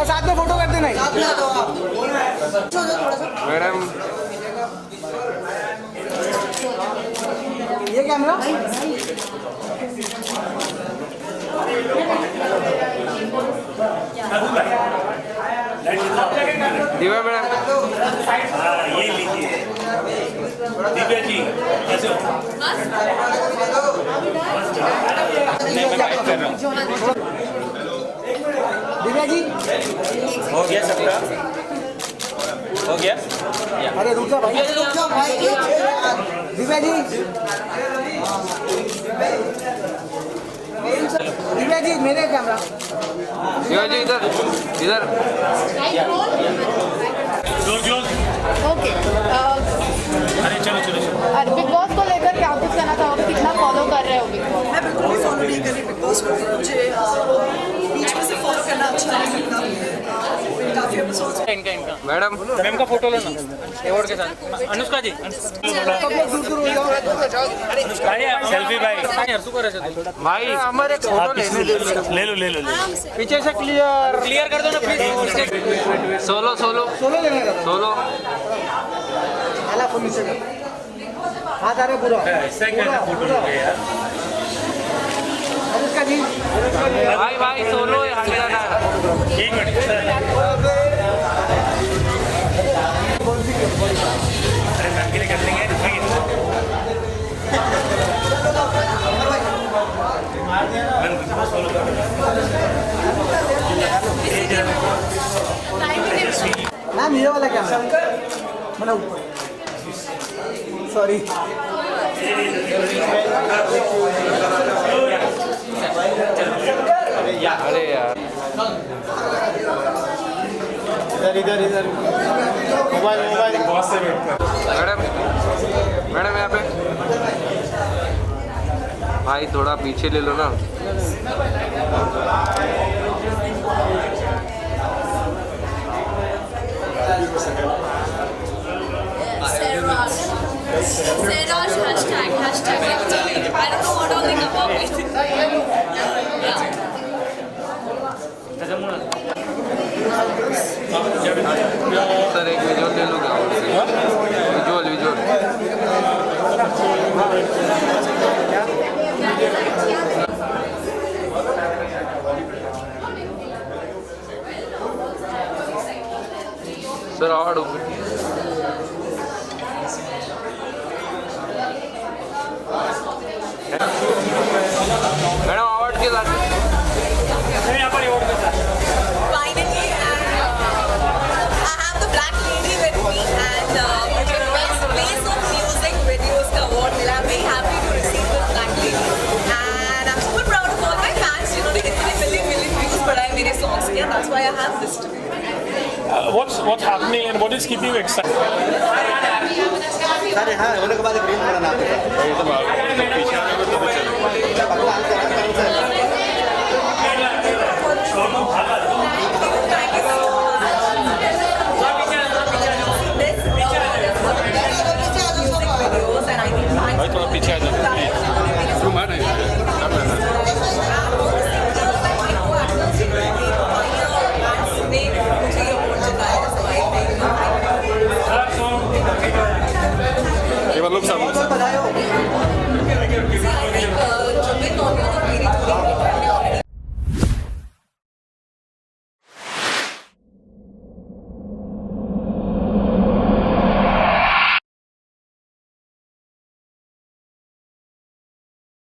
साथ में फोटो करते नहीं
मैडम
ये कैमरा
दिव्या मैडम
ये लीजिए दिव्या जी कैसे हो?
दिव्या जी
हो गया सबका? हो गया?
अरे रुक जा भाई, दिव्या जी दिव्या जी मेरे कैमरा
दिव्या जी इधर इधर
ओके
अरे चलो
अरे बिग बॉस को लेकर क्या कुछ कहना चाहोगे? कितना फॉलो कर रहे हो बिग बॉस?
मैं बिल्कुल भी फॉलो नहीं कर रही बिग बॉस को, मुझे बीच में से फॉलो करना अच्छा नहीं लगता।
इनका मैडम मैम का फोटो लेना अवार्ड के साथ। अनुष्का जी सेल्फी भाई भाई हमारे फोटो ले लो पीछे से क्लियर कर दो ना प्लीज। सोलो
हाथ आ रहे पूरा
फोटो यार भाई सोलो आगे जाना है। एक मिनट अरे मैम के लिए कर लेंगे।
मैम ये वाला क्या मैंने सॉरी
अरे यार
इधर मोबाइल
बॉस से वेट कर। मैडम यहाँ पे भाई थोड़ा पीछे ले लो ना।
Seraj hashtag victory. I don't know what all they come up with.
Sir एक विजुअल ले लो क्या? विजुअल सर आवाज हो मैडम अवार्ड के साथ यहाँ पर अवार्ड के साथ
Finally, I have the Black Lady with me and मुझे Best Place of Music Videos का award मिला. I'm very happy to receive this Black Lady and I'm super proud of all my fans. You know, कितने million views पड़ा है मेरे songs के. That's why I have this today.
What's happening and what is keeping you excited?
अरे हाँ होने के बाद ग्रीन मेरा नाम है।